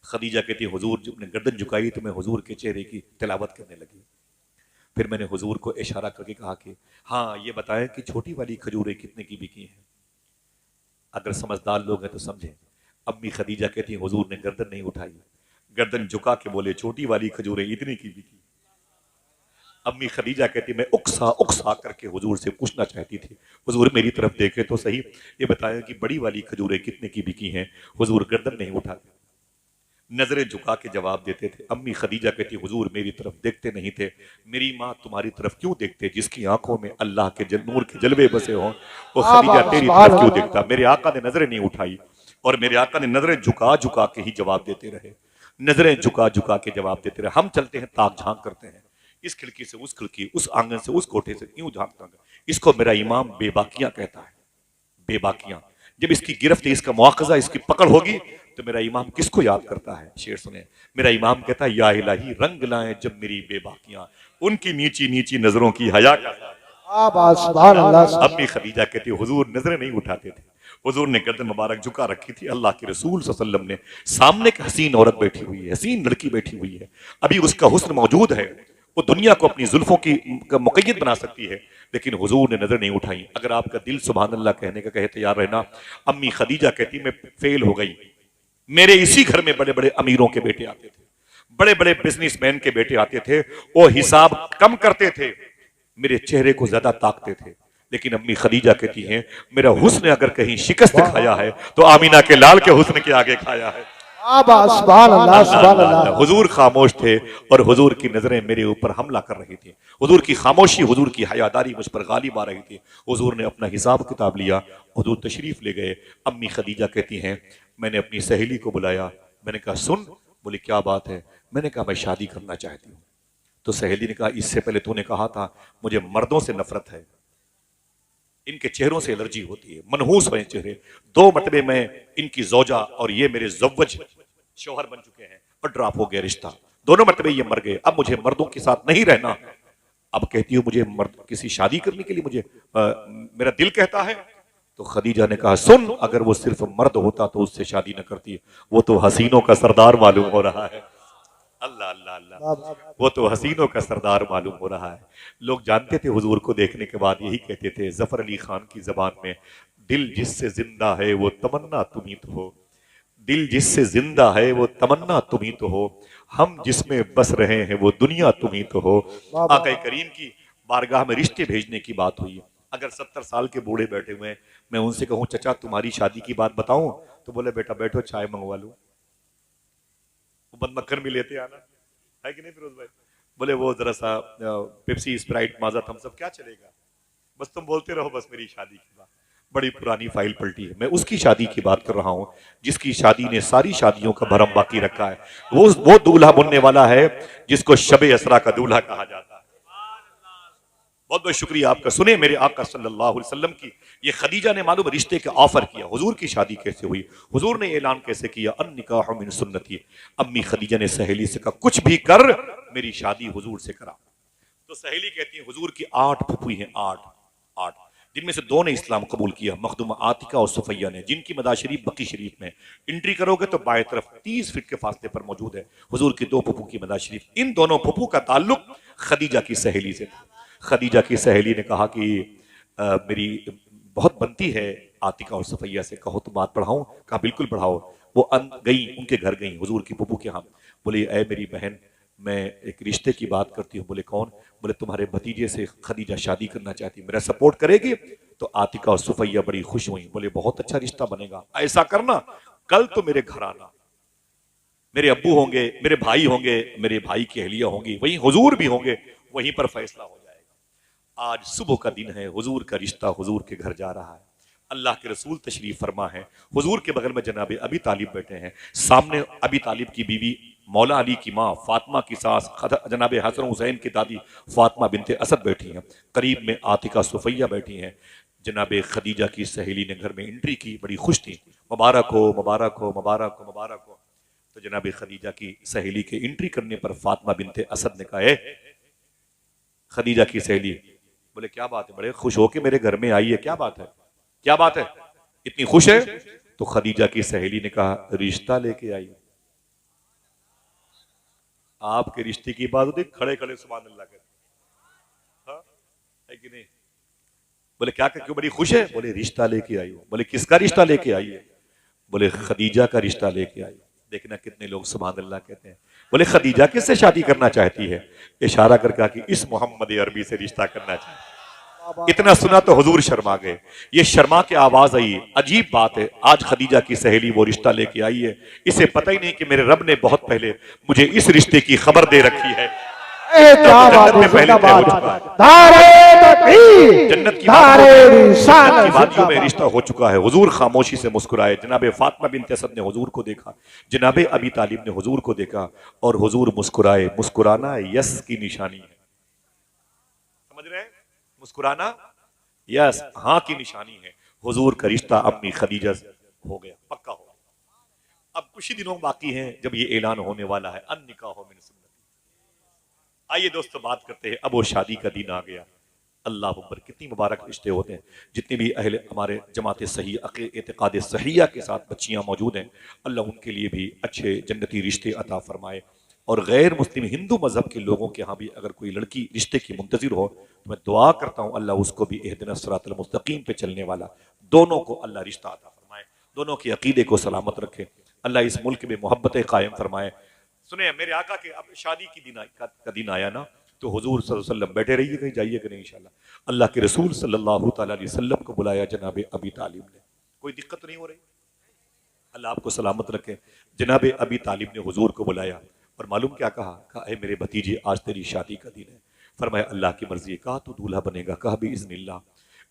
खदीजा कहती हुजूर जब ने गर्दन झुकाई तो मैं हुजूर के चेहरे की तिलावत करने लगी। फिर मैंने हुजूर को इशारा करके कहा कि हाँ ये बताएं कि छोटी वाली खजूरें कितने की बिकी हैं। अगर समझदार लोग हैं तो समझें। अम्मी खदीजा कहती हुजूर ने गर्दन नहीं उठाई, गर्दन झुका के बोले छोटी वाली खजूरें इतने की बिकी। अम्मी खदीजा कहती मैं उकसा उकसा करके हुजूर से पूछना चाहती थी, हुजूर मेरी तरफ देखे तो सही, ये बताया कि बड़ी वाली खजूरें कितने की बिकी हैं। हुजूर गर्दन नहीं उठाते, नजरें झुका के जवाब देते थे। अम्मी खदीजा कहती हुजूर मेरी तरफ देखते नहीं थे। मेरी माँ तुम्हारी तरफ क्यों देखते, जिसकी आंखों में अल्लाह के नूर के जलवे बसे हों, वो खदीजा तेरी तरफ क्यों देखता। मेरे आका ने नजरें नहीं उठाई और मेरे आका ने नजरें झुका झुका के ही जवाब देते रहे, नजरें झुका झुका के जवाब देते रहे। हम चलते हैं ताक झांक करते हैं, इस खिड़की से उस खिड़की, उस आंगन से उस कोठे से, यूं झांकता। इसको मेरा इमाम बेबाकियां कहता है, बेबाकियां। जब इसकी गिरफ्त, इसका मुआखजा, इसकी पकड़ होगी तो मेरा इमाम किसको याद करता है। शेर सुने, मेरा इमाम कहता है या इलाही रंग लाएं जब मेरी बेबाकियां, उनकी नीची नीची नजरों की हया का। अम्मी खदीजा कहती हुजूर नजरें नहीं उठाते थे, हुजूर ने गर्दन मुबारक झुका रखी थी। अल्लाह के रसूल सल्लल्लाहु अलैहि वसल्लम ने सामने एक हसीन औरत बैठी हुई है, हसीन लड़की बैठी हुई है, अभी उसका हुस्न मौजूद है, वो दुनिया को अपनी जुल्फों की मुक़य्यद बना सकती है, लेकिन हुजूर ने नजर नहीं उठाई। अगर आपका दिल सुभान अल्लाह कहने का कहे तैयार रहना। अम्मी खदीजा कहती मैं फेल हो गई। मेरे इसी घर में बड़े बड़े अमीरों के बेटे आते थे, बड़े बड़े बिजनेसमैन के बेटे आते थे, वो हिसाब कम करते थे, मेरे चेहरे को ज्यादा ताकते थे। लेकिन अम्मी खदीजा कहती हैं मेरा हुस्न अगर कहीं शिकस्त खाया है तो आमीना के लाल के हुस्न के आगे खाया है। हुजूर खामोश थे और हुजूर की नजरें मेरे ऊपर हमला कर रही थी। हुजूर की खामोशी, हुजूर की हयादारी मुझ पर गालिब आ रही थी। हुजूर ने अपना हिसाब किताब लिया, हुजूर तशरीफ ले गए। अम्मी खदीजा कहती हैं मैंने अपनी सहेली को बुलाया, मैंने कहा सुन। बोली क्या बात है। मैंने कहा मैं शादी करना चाहती हूँ। तो सहेली ने कहा इससे पहले तूने कहा था मुझे मर्दों से नफरत है, इनके चेहरों से एलर्जी होती है, मनहूस हुए चेहरे। 2 मरतबे मैं इनकी जौजा और ये मेरे जव्वज शौहर बन चुके हैं और ड्रॉप हो गया रिश्ता, दोनों मरतबे ये मर गए, अब मुझे मर्दों के साथ नहीं रहना। अब कहती हूँ मुझे मर्द किसी शादी करने के लिए मुझे मेरा दिल कहता है। तो खदीजा ने कहा सुन, अगर वो सिर्फ मर्द होता तो उससे शादी न करती, वो तो हसीनों का सरदार मालूम हो रहा है। अल्लाह अल्लाह अल्लाह, वो तो हसीनों का सरदार मालूम हो रहा है। लोग जानते थे हुजूर को देखने के बाद यही कहते थे जफर अली खान की जबान में, दिल जिससे जिंदा है वो तमन्ना तुम ही तो हो, दिल जिससे जिंदा है वो तमन्ना तुम ही तो हो, हम जिसमें बस रहे हैं वो दुनिया तुम ही तो हो। आका करीम की बारगाह में रिश्ते भेजने की बात हुई। अगर 70 साल के बूढ़े बैठे हुए हैं, मैं उनसे कहूं चचा तुम्हारी शादी की बात बताऊं, तो बोले बेटा बैठो चाय मंगवा लूं, वो बंद मक्खन भी लेते आना है कि नहीं फिरोज भाई। बोले वो जरा सा पेप्सी स्प्राइट माजा थम्स अप क्या चलेगा, बस तुम बोलते रहो बस मेरी शादी की बात। बड़ी पुरानी फाइल पलटी है। मैं उसकी शादी की बात कर रहा हूं जिसकी शादी ने सारी शादियों का भरम बाकी रखा है। वो दूल्हा बनने वाला है जिसको शबे असरा का दूल्हा कहा जाता है। बहुत बहुत शुक्रिया आपका। सुने मेरे आका सल्लल्लाहु अलैहि वसल्लम की ये खदीजा ने मालूम रिश्ते का ऑफर किया। हुजूर की शादी कैसे हुई, हुजूर ने ऐलान कैसे किया, अन निकाह मिन सुन्नती। अम्मी खदीजा ने सहेली से कहा कुछ भी कर मेरी शादी हुजूर से करा। तो सहेली कहती है हुजूर की 8 फुफी हैं, 8 जिनमें से 2 ने इस्लाम कबूल किया, मखदूम आतिका और सुफैया ने, जिनकी मदा शरीफ बकी शरीफ में एंट्री करोगे तो बाएं तरफ 30 फीट के फासले पर मौजूद है हुजूर की 2 फुफू की मदा शरीफ। इन दोनों फुफू का ताल्लुक खदीजा की सहेली से था। खदीजा की सहेली ने कहा कि मेरी बहुत बनती है आतिका और सफैया से, कहो तो बात बढ़ाऊं। कहा बिल्कुल बढ़ाओ। वो गई, उनके घर गई हुजूर की फुफू के यहाँ। बोली ऐ मेरी बहन, मैं एक रिश्ते की बात करती हूँ। बोले कौन? बोले तुम्हारे भतीजे से खदीजा शादी करना चाहती, मेरा सपोर्ट करेगी? तो आतिका और सुफैया बड़ी खुश हुई। बोले बहुत अच्छा रिश्ता बनेगा, ऐसा करना कल तो मेरे घर आना, मेरे अब्बू होंगे, मेरे भाई होंगे, मेरे भाई की अहलिया होंगी, वहीं हुजूर भी होंगे, वहीं पर फैसला हो जाएगा। आज सुबह का दिन है, हुजूर का रिश्ता हुजूर के घर जा रहा है। अल्लाह के रसूल तशरीफ फरमा है, हुजूर के बगल में जनाब अबी तालिब बैठे हैं, सामने अबी तालिब की बीवी मौला अली की माँ फातिमा की सास जनाब हसन हुसैन की दादी फातिमा बिनते असद बैठी हैं, करीब में आतिका सुफैया बैठी हैं। जनाब खदीजा की सहेली ने घर में एंट्री की, बड़ी खुश थी, मुबारक हो मुबारक हो मुबारक हो मुबारक हो। तो जनाब खदीजा की सहेली के एंट्री करने पर फातिमा बिनते असद ने कहा खदीजा की सहेली, बोले क्या बात है, बड़े खुश हो के मेरे घर में आई है, क्या बात है, क्या बात है, इतनी खुश है? तो खदीजा की सहेली ने कहा रिश्ता लेके आई। आपके रिश्ते की बात होती खड़े खड़े सुभान अल्लाह कहते, हाँ है कि नहीं? बोले क्या क्यों बड़ी खुश है? बोले रिश्ता लेके आई हो। बोले किसका रिश्ता लेके आई है? बोले खदीजा का रिश्ता लेके आई। देखना कितने लोग सुभान अल्लाह कहते हैं। बोले खदीजा किससे शादी करना चाहती है? इशारा करके कहा कि इस मोहम्मद अरबी से रिश्ता करना चाहती। इतना सुना तो हुजूर शर्मा गए। ये शर्मा के आवाज आई। अजीब बात है, आज खदीजा की सहेली वो रिश्ता लेके आई है, इसे पता ही नहीं कि मेरे रब ने बहुत पहले मुझे इस रिश्ते की खबर दे रखी है। जन्नत में पहले तय हो चुका है, जन्नत की वादियों में रिश्ता हो चुका है। हुजूर खामोशी से मुस्कुराए। जनाबे फातिमा बिनते असद ने हुजूर को देखा, जनाबे अबी तालिब ने हुजूर को देखा और हुजूर मुस्कुराए। मुस्कुराना यस की निशानी है, समझ रहे हैं? मुस्कुराना यस हाँ की निशानी है। हुजूर का रिश्ता अम्मी खदीजा से हो गया, पक्का हो गया। अब कुछ ही दिनों बाकी हैं जब ये ऐलान होने वाला है, अन निकाह मिन सुन्नती। आइए दोस्तों बात करते हैं, अब वो शादी का दिन आ गया। अल्लाह अकबर, कितनी मुबारक रिश्ते होते हैं। जितने भी अहले हमारे जमात सही एतकाद सहिया के साथ बच्चियां मौजूद हैं, अल्लाह उनके लिए भी अच्छे जन्नती रिश्ते अता फरमाए। और गैर मुस्लिम हिंदू मजहब के लोगों के यहाँ भी अगर कोई लड़की रिश्ते की मुंतजिर हो तो मैं दुआ करता हूँ अल्लाह उसको भी इहदिना सिरातल मुस्तकीम पे चलने वाला दोनों को अल्लाह रिश्ता अता फरमाए, दोनों के अकीदे को सलामत रखे। अल्लाह इस मुल्क में मोहब्बतें कायम फरमाए। सुने मेरे आका के अब शादी की का दिन आया ना, तो हुजूर सल्लल्लाहु अलैहि वसल्लम बैठे रहिए, कहीं जाइएगा नहीं इंशाल्लाह। अल्लाह के रसूल सल्लल्लाहु अलैहि वसल्लम को बुलाया जनाब अबी तालिब ने। कोई दिक्कत नहीं हो रही, अल्लाह आपको सलामत रखे। जनाब अबी तालिब ने हुजूर को बुलाया और मालूम क्या कहा? कहा ऐ मेरे भतीजे आज तेरी शादी का दिन है। फरमाया अल्लाह की मर्जी। कहा तू दूल्हा बनेगा? कहा भी इज़्निल्लाह।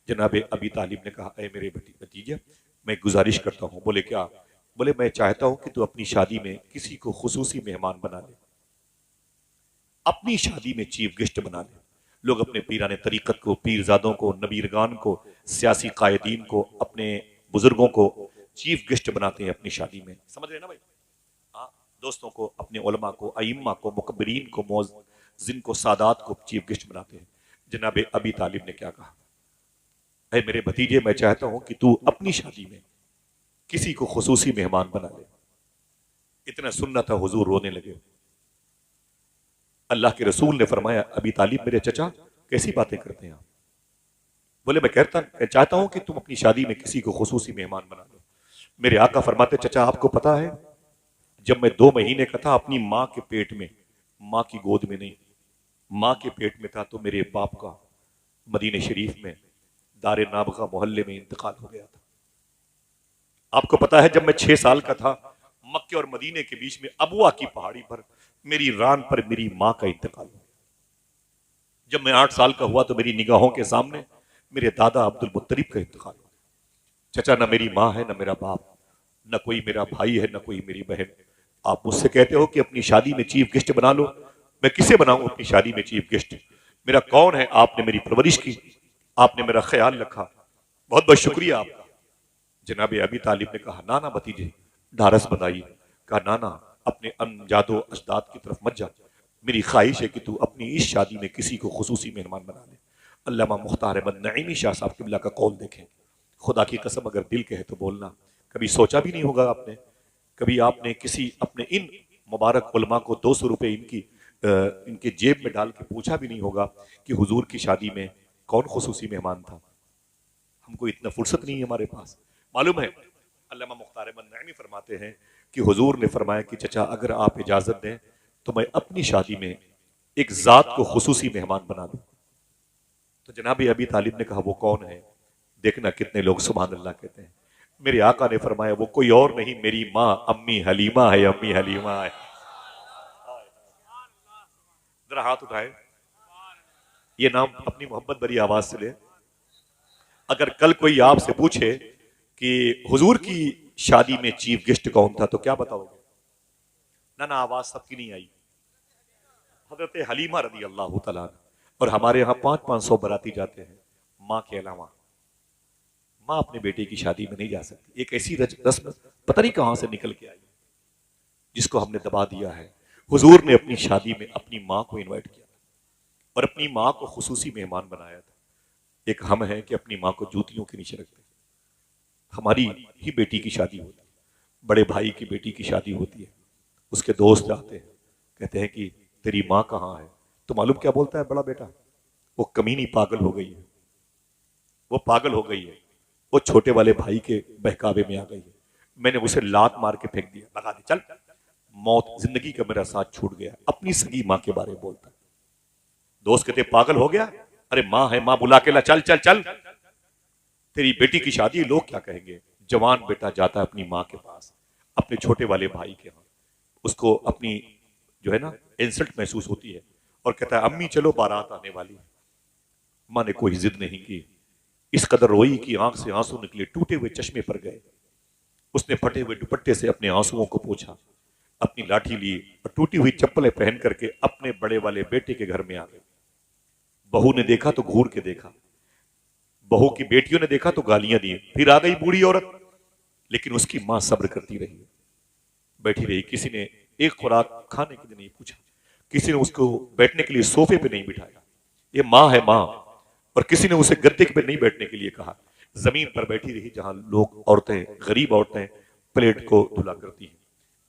जनाब अबी तालिब ने कहा ऐ मेरे भतीजे मैं गुजारिश करता हूँ। बोले क्या? बोले मैं चाहता हूं कि तू अपनी शादी में किसी को खुसूसी मेहमान बना ले, अपनी शादी में चीफ गेस्ट बना ले। लोग अपने पीराने तरीकत को, पीरजादों को, नबीरगान को, सियासी कायदीन को, अपने बुजुर्गों को चीफ गेस्ट बनाते हैं अपनी शादी में, समझ रहे ना भाई? हाँ दोस्तों को, अपने उलमा को, अइम्मा को, मुकब्बरीन को, मुअज्जिन को, सादात को चीफ गेस्ट बनाते हैं। जनाब अबी तालिब ने क्या कहा, ऐ मेरे भतीजे, मैं चाहता हूं कि तू अपनी शादी में किसी को खुसूसी मेहमान बना ले। इतना सुनना था, हुजूर रोने लगे। अल्लाह के रसूल ने फरमाया, अबी तालिब मेरे चचा, कैसी बातें करते हैं आप? बोले, मैं चाहता हूं कि तुम अपनी शादी में किसी को खुसूसी मेहमान बना लो। मेरे आका फरमाते, चचा आपको पता है, जब मैं 2 महीने का था, अपनी माँ के पेट में, माँ की गोद में नहीं, माँ के पेट में था, तो मेरे बाप का मदीने शरीफ में दारे नाबगा मोहल्ले में इंतकाल हो गया था। आपको पता है, जब मैं 6 साल का था, मक्के और मदीने के बीच में अबुआ की पहाड़ी पर मेरी रान पर मेरी माँ का इंतकाल हुआ। जब मैं 8 साल का हुआ तो मेरी निगाहों के सामने मेरे दादा अब्दुल मुत्तलिब का इंतकाल हुआ। चचा, न मेरी माँ है, न मेरा बाप, न कोई मेरा भाई है, न कोई मेरी बहन। आप मुझसे कहते हो कि अपनी शादी में चीफ गेस्ट बना लो, मैं किसे बनाऊं अपनी शादी में चीफ गेस्ट? मेरा कौन है? आपने मेरी परवरिश की, आपने मेरा ख्याल रखा, बहुत बहुत शुक्रिया आपका। जनाब अबी तालिब ने कहा, ना ना भतीजे, ढारस बंधाइए। कहा, ना ना, अपने अमजादो अजदाद की तरफ मत जा। मेरी ख्वाहिश है कि तू अपनी इस शादी में किसी को खुसूसी मेहमान बना ले। अल्लामा मुख्तार अहमद नईमी शाह साहब किबला का कौल देखें। खुदा की कसम, अगर दिल कहे तो बोलना। कभी सोचा भी नहीं होगा आपने, कभी आपने किसी अपने इन मुबारक उलमा को 200 रुपए इनके जेब में डाल के पूछा भी नहीं होगा कि हुजूर की शादी में कौन खुसूसी मेहमान था। हमको इतना फुर्सत नहीं है हमारे पास। मालूम है, अल्लामा मुख्तार अहमद नईमी फरमाते हैं कि हुजूर ने फरमाया कि चचा, अगर आप इजाजत दें तो मैं अपनी शादी में एक जात को खुसूसी मेहमान बना दूं। तो जनाब अबी तालिब ने कहा, वो कौन है? देखना कितने लोग सुभान अल्लाह कहते हैं। मेरे आका ने फरमाया, वो कोई और नहीं, मेरी माँ अम्मी हलीमा है, अम्मी हलीमा है। जरा हाथ उठाए, ये नाम अपनी मोहब्बत भरी आवाज से ले। अगर कल कोई आपसे पूछे कि हुजूर की शादी में चीफ गेस्ट कौन था, तो क्या बताओगे? ना ना, आवाज सबकी नहीं आई। हजरत हलीमा रदी अल्लाह तआला। और हमारे यहाँ 500-500 बराती जाते हैं माँ के अलावा। माँ अपने बेटे की शादी में नहीं जा सकती। एक ऐसी रस्म पता नहीं कहां से निकल के आई, जिसको हमने दबा दिया है। हुजूर ने अपनी शादी में अपनी माँ को इनवाइट किया और अपनी माँ को खुसूसी मेहमान बनाया था। एक हम हैं कि अपनी माँ को जूतियों के नीचे रखते हैं। हमारी ही बेटी की शादी होती है, बड़े भाई की बेटी की शादी होती है, उसके दोस्त आते हैं, कहते हैं कि तेरी माँ कहाँ है? तो मालूम क्या बोलता है बड़ा बेटा? वो कमीनी पागल हो गई है, वो पागल हो गई है, वो छोटे वाले भाई के बहकावे में आ गई है, मैंने उसे लात मार के फेंक दिया, लगा दे, चल। मौत, जिंदगी का मेरा साथ छूट गया। अपनी सगी माँ के बारे में बोलता है। दोस्त कहते पागल हो गया? अरे माँ है, माँ बुला के ला, चल चल चल, तेरी बेटी की शादी, लोग क्या कहेंगे? जवान बेटा जाता है अपनी माँ के पास, अपने छोटे वाले भाई के यहाँ। उसको अपनी जो है ना इंसल्ट महसूस होती है और कहता है, अम्मी चलो बारात आने वाली है। माँ ने कोई जिद नहीं की, इस कदर रोई कि आंख से आंसू निकले, टूटे हुए चश्मे पर गए। उसने फटे हुए दुपट्टे से अपने आंसुओं को पोंछा, अपनी लाठी ली और टूटी हुई चप्पलें पहन करके अपने बड़े वाले बेटे के घर में आ गई। बहू ने देखा तो घूर के देखा, बहू की बेटियों ने देखा तो गालियां दी। फिर आ गई बूढ़ी औरत, लेकिन उसकी मां सब्र करती रही, बैठी रही। किसी ने एक खुराक खाने के लिए नहीं पूछा, किसी ने उसको बैठने के लिए सोफे पे नहीं बिठाया, ये माँ है माँ। और किसी ने उसे गद्दे पे नहीं बैठने के लिए कहा, जमीन पर बैठी रही जहां लोग, औरतें, गरीब औरतें प्लेट को धुला करती हैं।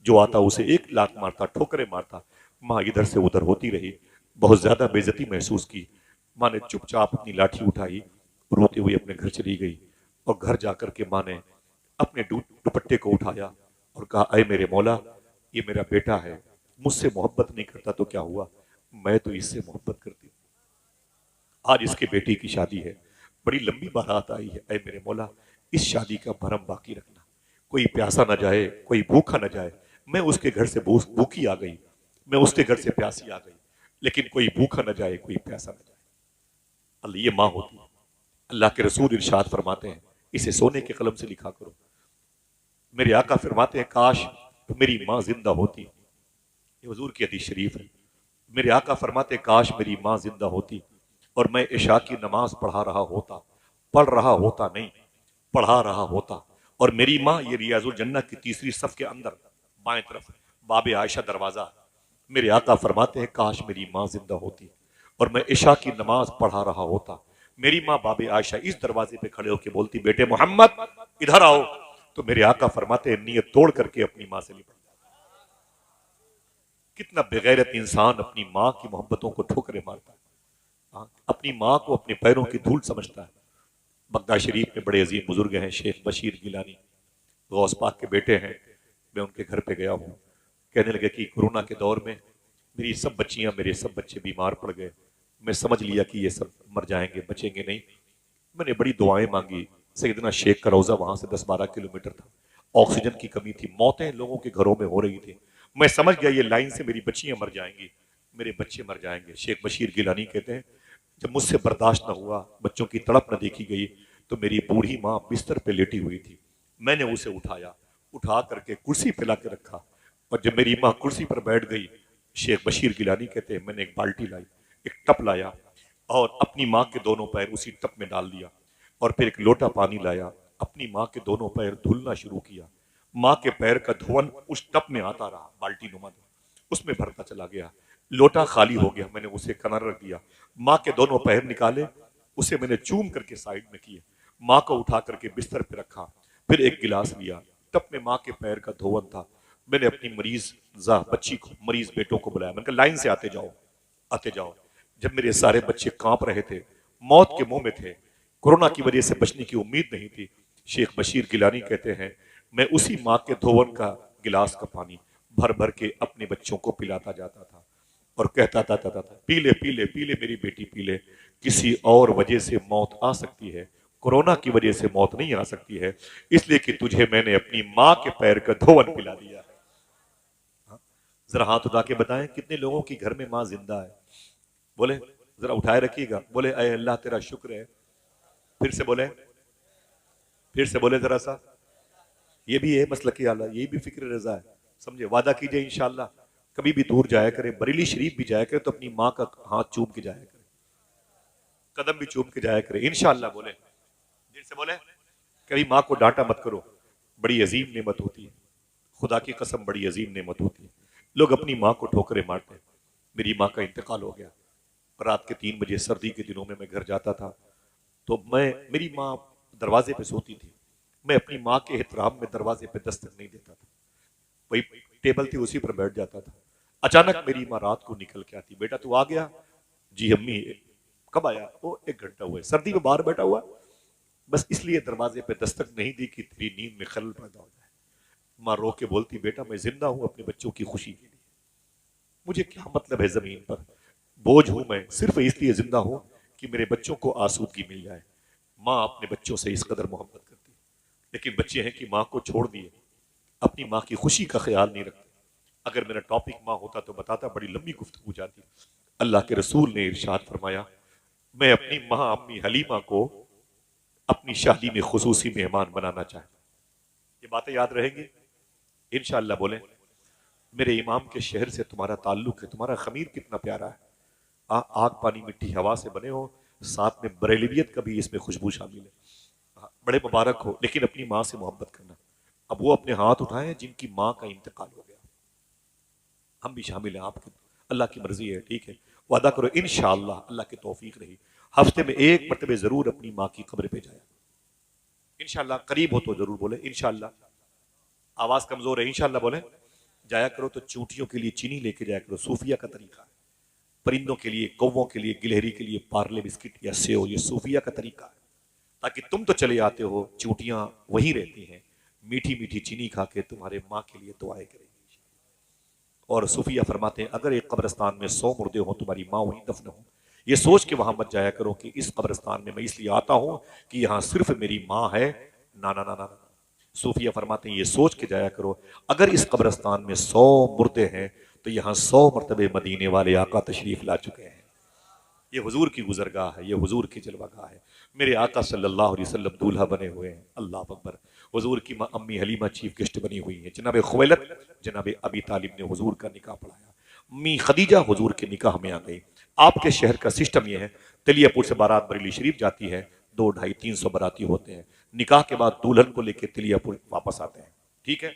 जो आता उसे एक लात मारता, ठोकरे मारता। माँ इधर से उधर होती रही, बहुत ज्यादा बेइज्जती महसूस की। माँ ने चुपचाप अपनी लाठी उठाई, रोते हुए अपने घर चली गई। और घर जाकर के माँ ने अपने दुपट्टे को उठाया और कहा, अय मेरे मौला, ये मेरा बेटा है, मुझसे मोहब्बत नहीं करता तो क्या हुआ, मैं तो इससे मोहब्बत करती हूँ। आज इसके बेटी की शादी है, बड़ी लंबी बारात आई है, अय मेरे मौला, इस शादी का भरम बाकी रखना, कोई प्यासा ना जाए, कोई भूखा ना जाए। मैं उसके घर से भूखी आ गई, मैं उसके घर से प्यासी आ गई, लेकिन कोई भूखा ना जाए, कोई प्यासा ना जाए। अल्लाह, ये माँ होती है। अल्लाह के रसूल इरशाद फरमाते हैं, इसे सोने के कलम से लिखा करो। मेरे आका फरमाते हैं, काश मेरी माँ जिंदा होती। ये हुजूर की हदीस शरीफ है। मेरे आका फरमाते हैं, काश मेरी माँ जिंदा होती और मैं इशा की नमाज पढ़ा रहा होता, पढ़ रहा होता नहीं, पढ़ा रहा होता, और मेरी माँ ये रियाजुल जन्नत की तीसरी सफ के अंदर बाएं तरफ बाब आयशा दरवाजा। मेरे आका फरमाते हैं काश मेरी माँ जिंदा होती और मैं इशा की नमाज पढ़ा रहा होता। मेरी माँ बाब आयशा इस दरवाजे पे खड़े होकर बोलती बेटे मोहम्मद इधर आओ, तो मेरे आका फरमाते हैं नीयत तोड़ करके अपनी माँ से लिपट। कितना बेगैरत इंसान अपनी माँ की मोहब्बतों को ठोकरे मारता है, अपनी माँ को अपने पैरों की धूल समझता है। बगदाद शरीफ में बड़े अजीम बुजुर्ग हैं शेख बशीर गिलानी, गौस पाक के बेटे हैं। मैं उनके घर पे गया हूँ, कहने लगे कि कोरोना के दौर में मेरी सब बच्चियां मेरे सब बच्चे बीमार पड़ गए, मैं समझ लिया कि ये सब मर जाएंगे बचेंगे नहीं। मैंने बड़ी दुआएं मांगी। सैयदना शेख का रोजा वहां से 10-12 किलोमीटर था, ऑक्सीजन की कमी थी, मौतें लोगों के घरों में हो रही थी। मैं समझ गया ये लाइन से मेरी बच्चियां मर जाएंगी, मेरे बच्चे मर जाएंगे। शेख बशीर गिलानी कहते हैं जब मुझसे बर्दाश्त न हुआ, बच्चों की तड़प न देखी गई, तो मेरी बूढ़ी माँ बिस्तर पे लेटी हुई थी, मैंने उसे उठाया, उठा करके कुर्सी पे ला के रखा, और जब मेरी माँ कुर्सी पर बैठ गई, शेख बशीर गिलानी कहते हैं मैंने एक बाल्टी लाई, एक टप लाया और अपनी माँ के दोनों पैर उसी टप में डाल दिया, और फिर एक लोटा पानी लाया, अपनी माँ के दोनों पैर धुलना शुरू किया। माँ के पैर का धुवन उस टप में आता रहा, बाल्टी नुमा उसमें भरता चला गया। लोटा खाली हो गया, मैंने उसे किनारे रख दिया। माँ के दोनों पैर निकाले, उसे मैंने चूम करके साइड में किए, माँ को उठा करके बिस्तर पे रखा, फिर एक गिलास लिया, टप में माँ के पैर का धोवन था। मैंने अपनी मरीज बच्ची को, मरीज बेटों को बुलाया, मैंने कहा लाइन से आते जाओ आते जाओ। जब मेरे सारे बच्चे कांप रहे थे, मौत के मुंह में थे, कोरोना की वजह से बचने की उम्मीद नहीं थी, शेख बशीर गिलानी कहते हैं मैं उसी माँ के धोवन का गिलास का पानी भर भर के अपने बच्चों को पिलाता जाता था और कहता था पी ले पी ले पी ले मेरी बेटी पी ले, किसी और वजह से मौत आ सकती है, कोरोना की वजह से मौत नहीं आ सकती है, इसलिए कि तुझे मैंने अपनी माँ के पैर का धोवन पिला दिया है। जरा हाथ उठा के बताएं कितने लोगों की घर में माँ जिंदा है? बोले जरा उठाए रखिएगा, बोले अय अल्लाह तेरा शुक्र है। फिर से बोले, फिर से बोले जरा सा। ये भी है मसलकी आला, ये भी फिक्र रजा है, समझे। वादा कीजिए इंशाल्लाह कभी भी दूर जाया करें, बरेली शरीफ भी जाया करें तो अपनी माँ का हाथ चूम के जाया करें, कदम भी चूम के जाया करें इंशाल्लाह। बोले दिल से बोले, कभी माँ को डांटा मत करो, बड़ी अजीम नेमत होती है, खुदा की कसम बड़ी अजीम नेमत होती है। लोग अपनी माँ को ठोकरे मारते हैं। मेरी माँ का इंतकाल हो गया, रात के 3 बजे सर्दी के दिनों में मैं घर जाता था, तो मेरी माँ दरवाजे पे सोती थी, मैं अपनी माँ के एहतराम में दरवाजे पे दस्तक नहीं देता था, वही टेबल थी उसी पर बैठ जाता था। अचानक मेरी माँ रात को निकल के आती, बेटा तू आ गया? जी अम्मी। कब आया? वो 1 घंटा हुआ है, सर्दी में बाहर बैठा हुआ, बस इसलिए दरवाजे पे दस्तक नहीं दी कि तेरी नींद में खलल पैदा हो जाए। माँ रो के बोलती बेटा मैं जिंदा हूं अपने बच्चों की खुशी के लिए, मुझे क्या मतलब है जमीन पर, बोझ हूं मैं, सिर्फ इसलिए जिंदा हूं कि मेरे बच्चों को आसूदगी मिल जाए। माँ अपने बच्चों से इस कदर मोहब्बत करती, लेकिन बच्चे हैं कि माँ को छोड़ दिए, अपनी माँ की खुशी का ख्याल नहीं रखते। अगर मेरा टॉपिक माँ होता तो बताता, बड़ी लंबी गुफ्तगू जाती। अल्लाह के रसूल ने इरशाद फरमाया मैं अपनी माँ अम्मी हलीमा को अपनी शादी में खुसूसी मेहमान बनाना चाहता। ये बातें याद रहेंगी इंशाअल्लाह। बोले मेरे इमाम के शहर से तुम्हारा ताल्लुक है, तुम्हारा खमीर कितना प्यारा है, आग पानी मिट्टी हवा से बने हो, साथ में बरेलवियत का भी इसमें खुशबू शामिल है, बड़े मुबारक हो, लेकिन अपनी माँ से मोहब्बत करना। अब वो अपने हाथ उठाए जिनकी माँ का इंतकाल हो गया, हम भी शामिल हैं आपके, अल्लाह की मर्जी है, ठीक है। वादा करो इंशाअल्लाह, अल्लाह की तौफीक रही, हफ्ते में 1 मरतबे जरूर अपनी माँ की कब्र पे जाए इंशाअल्लाह। करीब हो तो जरूर बोले इंशाअल्लाह। आवाज कमजोर है, इंशाअल्लाह बोले। जाया करो तो चूंटियों के लिए चीनी लेके जाया करो, सूफिया का तरीका है। परिंदों के लिए, कौवों के लिए, गिलहरी के लिए पार्ले बिस्किट या सेव, ये सूफिया का तरीका है। ताकि तुम तो चले आते हो, चूंटियां वही रहती हैं, मीठी मीठी चीनी खा के तुम्हारे माँ के लिए दुआएं करेंगी। और सूफिया फरमाते हैं अगर एक कब्रिस्तान में 100 मुर्दे हो, तुम्हारी माँ वहीं दफन हो, ये सोच के वहां मत जाया करो कि इस कब्रिस्तान में मैं इसलिए आता हूं कि यहां सिर्फ मेरी माँ है। ना ना ना ना ना, सूफिया फरमाते हैं ये सोच के जाया करो अगर इस कब्रिस्तान में 100 मुर्दे हैं तो यहाँ 100 मरतबे मदीने वाले आका तशरीफ ला चुके हैं। ये हुजूर की गुजरगाह है, ये हुजूर की जलवागाह है। मेरे आका सल्लल्लाहु अलैहि वसल्लम दूल्हा बने हुए हैं, अल्लाह अकबर। हुजूर की माँ अम्मी हलीमा चीफ गेस्ट बनी हुई है, जनाब खुवैलद जनाब अबी तालिब ने हुजूर का निकाह पढ़ाया, अम्मी खदीजा हुजूर के निकाह में आ गई। आपके शहर का सिस्टम यह है, तेलियापुर से बारात बरेली शरीफ जाती है, 2, 250, 300 बाराती होते हैं, निकाह के बाद दुल्हन को लेकर तेलियापुर वापस आते हैं, ठीक है।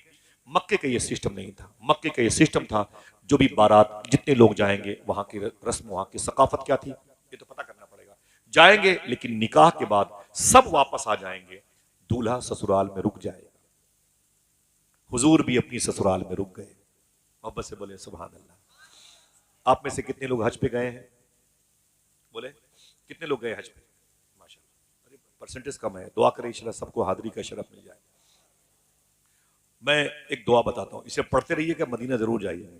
मक्के का ये सिस्टम नहीं था। मक्के का ये सिस्टम था जो भी बारात जितने लोग जाएंगे वहां की रस्म, वहां की सकाफत क्या थी ये तो पता करना पड़ेगा। जाएंगे लेकिन निकाह के बाद सब वापस आ जाएंगे, दूल्हा ससुराल में रुक जाएगा। हुजूर भी अपनी ससुराल में रुक गए। मोहब्बत से बोले सुभान अल्लाह। आप में से कितने लोग हज पे गए हैं? बोले कितने लोग गए हज पे? माशाल्लाह। अरे परसेंटेज कम है, दुआ करें इंशाल्लाह सबको हाजिरी का शरफ मिल जाए। मैं एक दुआ बताता हूँ, इसे पढ़ते रहिए कि मदीना जरूर जाइए।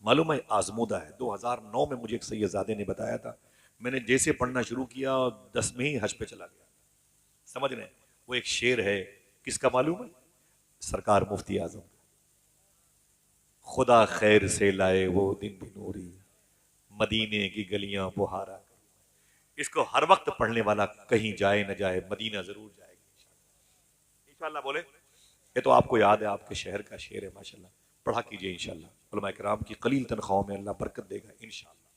मालूम है आजमूदा है। 2009 में मुझे एक सैयदजादे ने बताया था, मैंने जैसे पढ़ना शुरू किया 10 में ही हज पे चला गया। समझ रहे हैं? वो एक शेर है, किसका मालूम है? सरकार मुफ्ती आजम। खुदा खैर से लाए वो दिन भी नूरी, मदीने की गलियां बुहारा। इसको हर वक्त पढ़ने वाला कहीं जाए न जाए मदीना जरूर जाएगा इंशाल्लाह। बोले ये तो आपको याद है, आपके शहर का शेर है माशाल्लाह। पढ़ा कीजिए इंशाल्लाह। उलमा किराम की कलील तनख्वाहों में अल्लाह बरकत देगा इंशाल्लाह।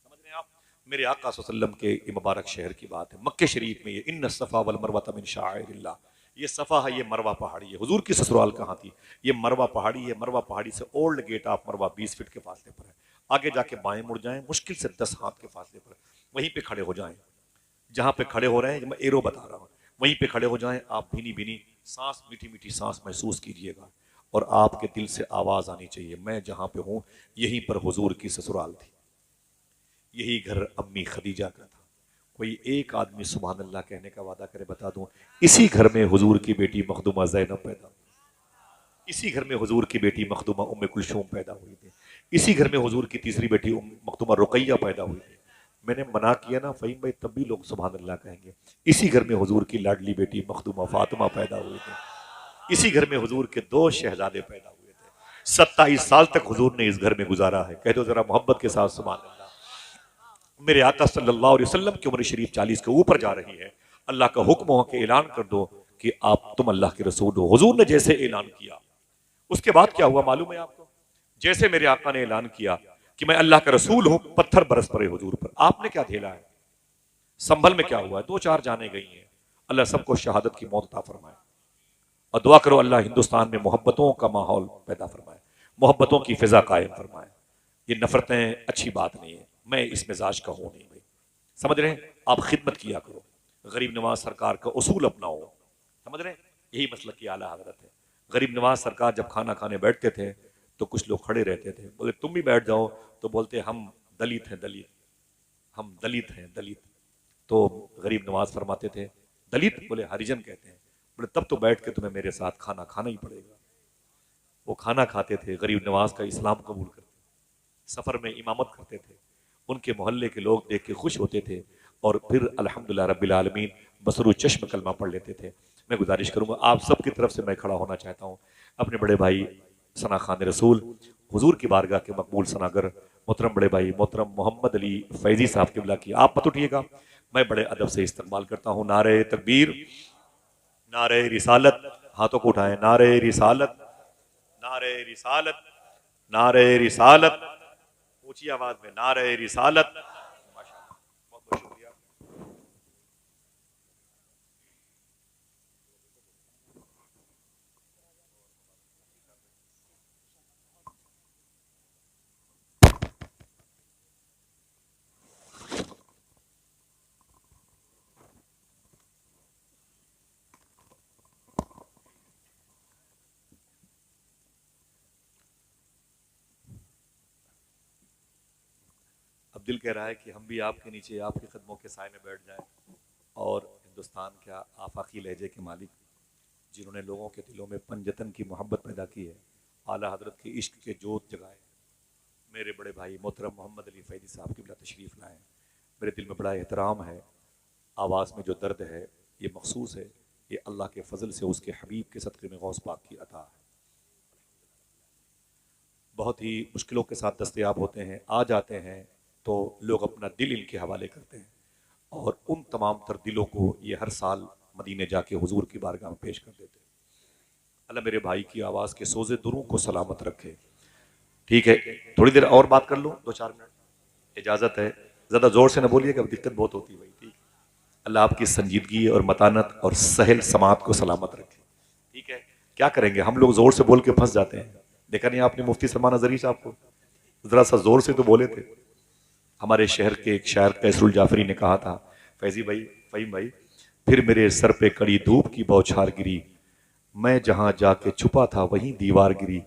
समझ रहे हैं आप? मेरे आका सल्लल्लाहु अलैहि वसल्लम के ये मुबारक शहर की बात है, मक्के शरीफ में। ये इन्न सफ़ा वल मरवा मिन शाइरिल्लाह, ये सफ़ा है, ये मरवा पहाड़ी है। हुजूर की ससुराल कहाँ थी? ये मरवा पहाड़ी है। मरवा पहाड़ी से ओल्ड गेट ऑफ मरवा 20 फीट के फासले पर है। आगे जाके बाएं मुड़ जाएं, मुश्किल से 10 हाथ के फासले पर, वहीं पे खड़े हो जाएं। जहां पे खड़े हो रहे हैं, मैं एरो बता रहा हूं, वहीं पे खड़े हो जाएं। आप भीनी भीनी सांस, मीठी मीठी सांस महसूस कीजिएगा और आपके दिल से आवाज आनी चाहिए, मैं जहां पे हूं यहीं पर हुजूर की ससुराल थी, यही घर अम्मी खदीजा का था। कोई एक आदमी सुभान अल्लाह कहने का वादा करे, बता दूं इसी घर में हुजूर की बेटी मखदूमा ज़ैनब पैदा हुई, इसी घर में हुजूर की बेटी मखदूमा उम्मे कुलसूम पैदा हुई थी, इसी घर में हुजूर की तीसरी बेटी मखदूमा रुकैया पैदा हुई थी। मैंने मना किया ना फ़हीम भाई, तब भी लोग सुभान अल्लाह कहेंगे। इसी घर में हुजूर की लाडली बेटी मखदूमा फातिमा पैदा हुई थी, इसी घर में हुजूर के 2 शहजादे पैदा हुए थे। 27 साल तक हुजूर ने इस घर में गुजारा है। कह दो जरा मोहब्बत के साथ सुभान अल्लाह। मेरे आका सल्लल्लाहु अलैहि वसल्लम की उम्र शरीफ 40 के ऊपर जा रही है। अल्लाह का हुक्म हो कि ऐलान कर दो कि आप तुम अल्लाह के रसूल हो। हुजूर ने जैसे ऐलान किया, उसके बाद क्या हुआ मालूम है आपको? जैसे मेरे आका ने ऐलान किया कि मैं अल्लाह का रसूल हूं, पत्थर बरस पड़े हुजूर पर। आपने क्या झेला है? संभल में क्या हुआ है? 2-4 जाने गई हैं। अल्लाह सबको शहादत की मौत अता फरमाए। और दुआ करो अल्लाह हिंदुस्तान में मोहब्बतों का माहौल पैदा फरमाए, मोहब्बतों की फिजा कायम फरमाए। ये नफरतें अच्छी बात नहीं है, मैं इस मिजाज का हूं नहीं भाई। समझ रहे हैं? आप खिदमत किया करो, गरीब नवाज सरकार का उसूल अपनाओ। समझ रहे हैं? यही मसलक की आला हजरत है। गरीब नवाज सरकार जब खाना खाने बैठते थे तो कुछ लोग खड़े रहते थे, बोले तुम भी बैठ जाओ, तो बोलते हम दलित हैं, दलित, हम दलित हैं, दलित। तो गरीब नवाज फरमाते थे दलित? बोले हरिजन कहते हैं। बोले तब तो बैठ के तुम्हें मेरे साथ खाना खाना ही पड़ेगा। वो खाना खाते थे, गरीब नवाज का इस्लाम कबूल करते, सफर में इमामत करते थे, उनके मोहल्ले के लोग देख के खुश होते थे और फिर अल्हम्दुलिल्लाह रब्बिल आलमीन बसरू चश्म कलमा पढ़ लेते थे। मैं गुजारिश करूंगा आप सब की तरफ से, मैं खड़ा होना चाहता हूँ अपने बड़े भाई सना खान रसूल हुजूर की बारगाह के मकबूल सनागर मोहतरम बड़े भाई मोहतरम मोहम्मद अली फैजी साहब किबला की। आप मत उठिएगा, मैं बड़े अदब से इस्तेमाल करता हूँ। नारे तकबीर, नारे रिसालत, हाथों को उठाएं, नारे रिसालत, नारे रिसालत, नारे रिसालत, ऊंची आवाज में नारे रिसालत। माशाअल्लाह, बहुत बहुत शुक्रिया। अब दिल कह रहा है कि हम भी आपके नीचे आपके कदमों के साए में बैठ जाएं और हिंदुस्तान का आफाकी लहजे के मालिक जिन्होंने लोगों के दिलों में पंजतन की मोहब्बत पैदा की है, आला हजरत के इश्क के जोत जगाए, मेरे बड़े भाई मोहतरम मोहम्मद अली फैजी साहब की तशरीफ़ लाए। मेरे दिल में बड़ा एहतराम है, आवाज़ में जो दर्द है ये मखसूस है, ये अल्लाह के फजल से उसके हबीब के सदक़े में गौस पाक की अता है। बहुत ही मुश्किलों के साथ दस्तयाब होते हैं, आ जाते हैं तो लोग अपना दिल इनके हवाले करते हैं और उन तमाम तर दिलों को ये हर साल मदीने जाके हुजूर की बारगाह में पेश कर देते हैं। अल्लाह मेरे भाई की आवाज़ के सोज़े दुरूं को सलामत रखे। ठीक है, थोड़ी देर और बात कर लूँ, 2-4 मिनट इजाज़त है? ज़्यादा ज़ोर से ना बोलिएगा, दिक्कत बहुत होती है भाई। ठीक, अल्लाह आपकी संजीदगी और मतानत और सहल समात को सलामत रखे। ठीक है, क्या करेंगे हम लोग, जोर से बोल के फंस जाते हैं। देखा नहीं आपने मुफ्ती सलमान अजहरी साहब को, जरा सा जोर से तो बोले थे। हमारे शहर के एक शायर कैसरुल जाफरी ने कहा था, फैजी भाई, फहीम भाई, फिर मेरे सर पे कड़ी धूप की बौछार गिरी, मैं जहां जाके छुपा था वहीं दीवार गिरी,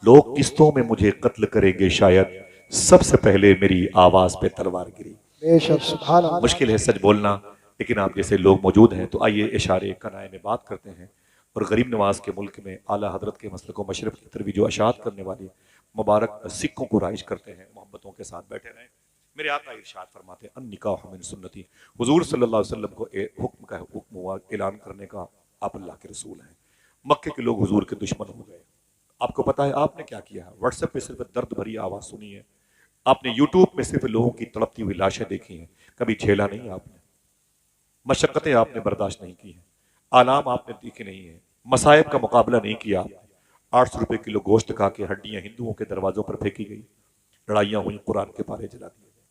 लोग किस्तों में मुझे कत्ल करेंगे शायद, सबसे पहले मेरी आवाज पे तलवार गिरी।
बेशक सुभान अल्लाह।
मुश्किल है सच बोलना, लेकिन आप जैसे लोग मौजूद हैं तो आइए इशारे कनाए में बात करते हैं। और गरीब नवाज के मुल्क में आला हजरत के मसलक व मशरफ की तरफ जो अशात करने वाले मुबारक सिक्कों को राइज करते हैं, मोहब्बतों के साथ बैठे रहें। मेरे आका इरशाद फरमाते हैं, अन निकाह मिन सुन्नती, हुजूर सल्लल्लाहु अलैहि वसल्लम को हुक्म का हुक्म हुआ, ऐलान करने का, आप अल्लाह के रसूल हैं। मक्के के लोग हुजूर के दुश्मन हो गए। आपको पता है आपने क्या किया है? व्हाट्सएप पे सिर्फ दर्द भरी आवाज सुनी है, आपने यूट्यूब में सिर्फ लोगों की तड़पती हुई लाशें देखी हैं, कभी झेला नहीं आपने, मशक्कतें आपने बर्दाश्त नहीं की हैं, आलाम आपने देखे नहीं है, मसायब का मुकाबला नहीं किया आपने। 800 रुपए किलो गोश्त खा के हड्डियां हिंदुओं के दरवाजों पर फेंकी गई, लड़ाइयां हुई, कुरान के पारे जला दिए गए।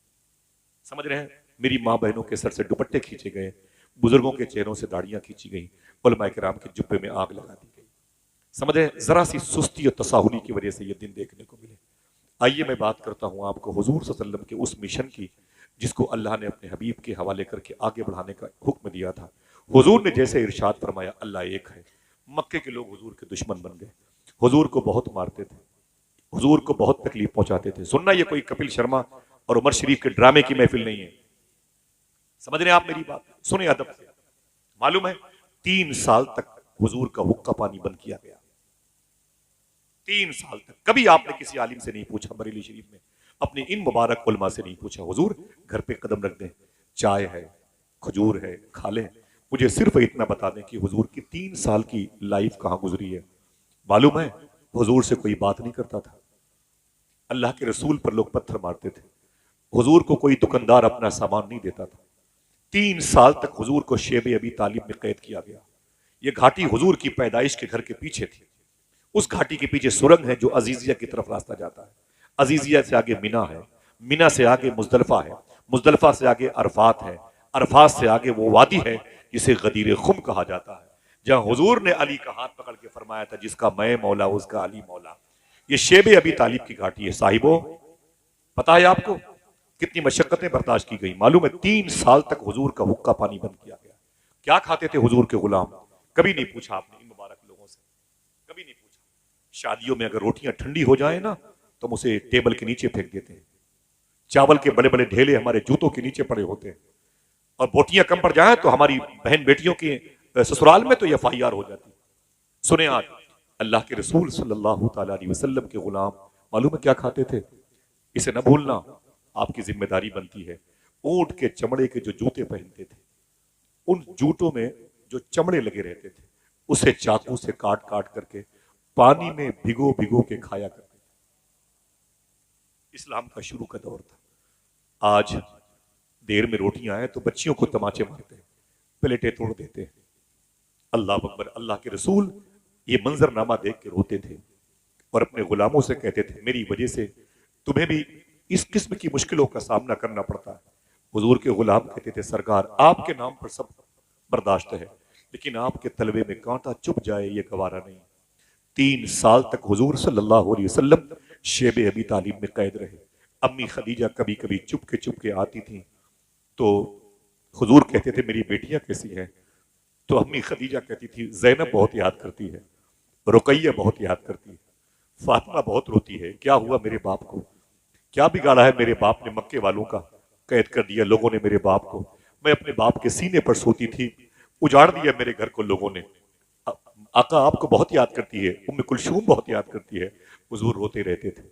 समझ रहे हैं? मेरी माँ बहनों के सर से दुपट्टे खींचे गए, बुजुर्गों के चेहरों से दाढ़ियां खींची गई, उलमा किराम के जुब्बे में आग लगा दी गई। समझ रहे हैं? जरा सी सुस्ती और तसाहुली की वजह से ये दिन देखने को मिले। आइए मैं बात करता हूं आपको हुजूर सल्लल्लाहु अलैहि वसल्लम के उस मिशन की जिसको अल्लाह ने अपने हबीब के हवाले करके आगे बढ़ाने का हुक्म दिया था। हुजूर ने जैसे इरशाद फरमाया, अल्लाह एक है, मक्के के लोग हुजूर के दुश्मन बन गए, हुजूर को बहुत मारते थे, हुजूर को बहुत तकलीफ पहुंचाते थे। सुनना, ये कोई कपिल शर्मा और उमर शरीफ के ड्रामे की महफिल नहीं है। समझ रहे हैं आप मेरी बात? सुने अदब से। मालूम है 3 साल तक हुजूर का हुक्का पानी बंद किया गया। 3 साल तक कभी आपने किसी आलिम से नहीं पूछा, बरेली शरीफ में अपने इन मुबारक उलमा से नहीं पूछा, हुजूर घर पे कदम रख दें, चाय है, खजूर है, खा लें। मुझे सिर्फ इतना बता दें कि हुजूर की 3 साल की लाइफ कहां गुजरी है। मालूम है हुजूर से कोई बात नहीं करता था, अल्लाह के रसूल पर लोग पत्थर मारते थे, हुजूर को कोई दुकानदार अपना सामान नहीं देता था। 3 साल तक हुजूर को शेब अबी तालिब में कैद किया गया। यह घाटी हुजूर की पैदाइश के घर के पीछे थी। उस घाटी के पीछे सुरंग है जो अजीजिया की तरफ रास्ता जाता है, अजीजिया से आगे मिना है, मिना से आगे मुजदलफा है, मुजदलफा से आगे अरफात है, अरफात से आगे वो वादी है जिसे गदीर खुम कहा जाता है, जहां हुजूर ने अली का हाथ पकड़ के फरमाया था, जिसका मैं मौला उसका अली मौला। ये शेब अबी तालिब की घाटी है साहिबो। पता है आपको कितनी मशक्कतें बर्दाश्त की गई? मालूम है 3 साल तक हुजूर का हुक्का पानी बंद किया गया। क्या खाते थे हुजूर के गुलाम? कभी नहीं पूछा आपने इन मुबारक लोगों से, कभी नहीं पूछा। शादियों में अगर रोटियां ठंडी हो जाए ना तो हम उसे टेबल के नीचे फेंक देते हैं। चावल के बड़े बड़े ढेले हमारे जूतों के नीचे पड़े होते हैं। और बोटियां कम पड़ जाए तो हमारी बहन बेटियों के ससुराल में तो FIR हो जाती। सुने, आज अल्लाह के रसूल सल्लल्लाहु ताला अलैहि वसल्लम के गुलाम मालूम है क्या खाते थे? इसे न भूलना, आपकी जिम्मेदारी बनती है। ऊंट के चमड़े के जो जूते पहनते थे, उन जूतों में जो चमड़े लगे रहते थे, उसे चाकू से काट काट करके पानी में भिगो भिगो के खाया करते थे। इस्लाम का शुरू का दौर था। आज देर में रोटियां आए तो बच्चियों को तमाचे मारते हैं, प्लेटें तोड़ देते हैं। अल्लाह अकबर। अल्लाह के रसूल ये मंजरनामा देख के रोते थे और अपने गुलामों से कहते थे, मेरी वजह से तुम्हें भी इस किस्म की मुश्किलों का सामना करना पड़ता है। हुजूर के गुलाम कहते थे, सरकार आपके नाम पर सब बर्दाश्त है, लेकिन आपके तलवे में कांटा चुभ जाए ये गवारा नहीं। 3 साल तक हुजूर सल्लल्लाहु अलैहि वसल्लम शेब अबी तालिब में कैद रहे। अम्मी खदीजा कभी कभी चुप के आती थी तो हुजूर कहते थे, मेरी बेटियां कैसी हैं? तो अम्मी खदीजा कहती थी, ज़ैनब बहुत याद करती है, रुकैया बहुत याद करती है, फातिमा बहुत रोती है। क्या हुआ मेरे बाप को? क्या बिगाड़ा है मेरे बाप ने? मक्के वालों का कैद कर दिया लोगों ने मेरे बाप को। मैं अपने बाप के सीने पर सोती थी, उजाड़ दिया मेरे घर को लोगों ने। आका आपको बहुत याद करती है, उम्मे कुलसूम बहुत याद करती है। हुजूर रोते रहते थे,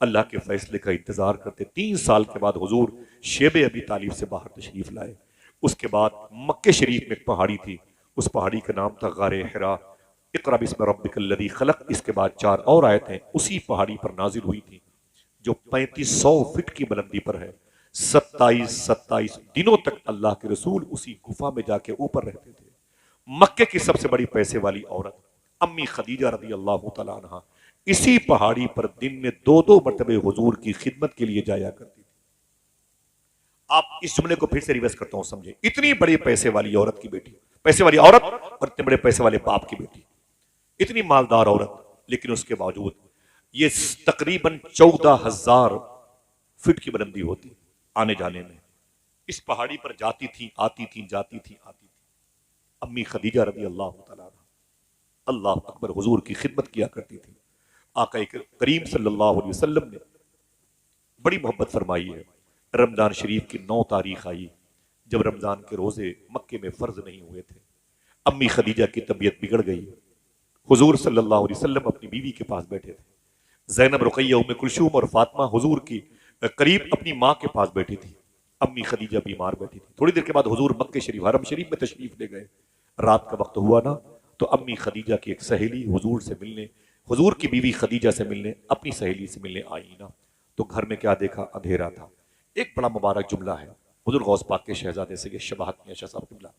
अल्लाह के फैसले का इंतजार करते। 3 साल के बाद हुजूर शेब अबी तालिब से बाहर तशरीफ लाए। उसके बाद मक्के शरीफ में एक पहाड़ी थी, उस पहाड़ी का नाम था गारे हिरा। इक़रा बिस्मि रब्बिकल लज़ी खलक़। इसके बाद 4 और आयतें उसी पहाड़ी पर नाजिल हुई थी जो 3500 फीट की बुलंदी पर है। 27 दिनों तक अल्लाह के रसूल उसी गुफा में जाके ऊपर रहते थे। मक्के की सबसे बड़ी पैसे वाली औरत अम्मी खदीजा रज़ी अल्लाह तआला अन्हा इसी पहाड़ी पर दिन में 2-2 मरतबे हुजूर की खिदमत के लिए जाया करती थी। आप इस जुमले को फिर से रिवर्स करता हूं, समझे। इतनी बड़ी पैसे वाली औरत की बेटी, पैसे वाली औरत और इतने बड़े पैसे वाले बाप की बेटी, इतनी मालदार औरत, लेकिन उसके बावजूद ये तकरीबन 14,000 फीट की बुलंदी होती आने जाने में। इस पहाड़ी पर जाती थी, आती थी, जाती थी, आती थी। अम्मी खदीजा रदी अल्लाह तआला अन्हा, अल्लाह अकबर, हुजूर की खिदमत किया करती थी। आका करीम सल्लल्लाहु अलैहि वसल्लम ने बड़ी मोहब्बत फरमाई है। रमजान शरीफ की 9 तारीख आई, जब रमजान के रोजे मक्के में फर्ज नहीं हुए थे। अम्मी खदीजा की तबीयत बिगड़ गई। हुजूर सल्लल्लाहु अलैहि वसल्लम अपनी बीवी के पास बैठे थे। ज़ैनब, रुकैया, उम्मे कुलसूम और फातिमा हुजूर की करीब अपनी माँ के पास बैठी थी। अम्मी खदीजा बीमार बैठी थी। थोड़ी देर के बाद हुजूर मक्के शरीफ, हरम शरीफ में तशरीफ ले गए। रात का वक्त हुआ ना, तो अम्मी खदीजा की एक सहेली हुजूर से मिलने, हुजूर की बीवी खदीजा से मिलने, अपनी सहेली से मिलने आई ना, तो घर में क्या देखा? अंधेरा था। एक बड़ा मुबारक जुमला है हुजूर गौस पाक के शहजादे से, शबाहत मियां शाह साहब किबला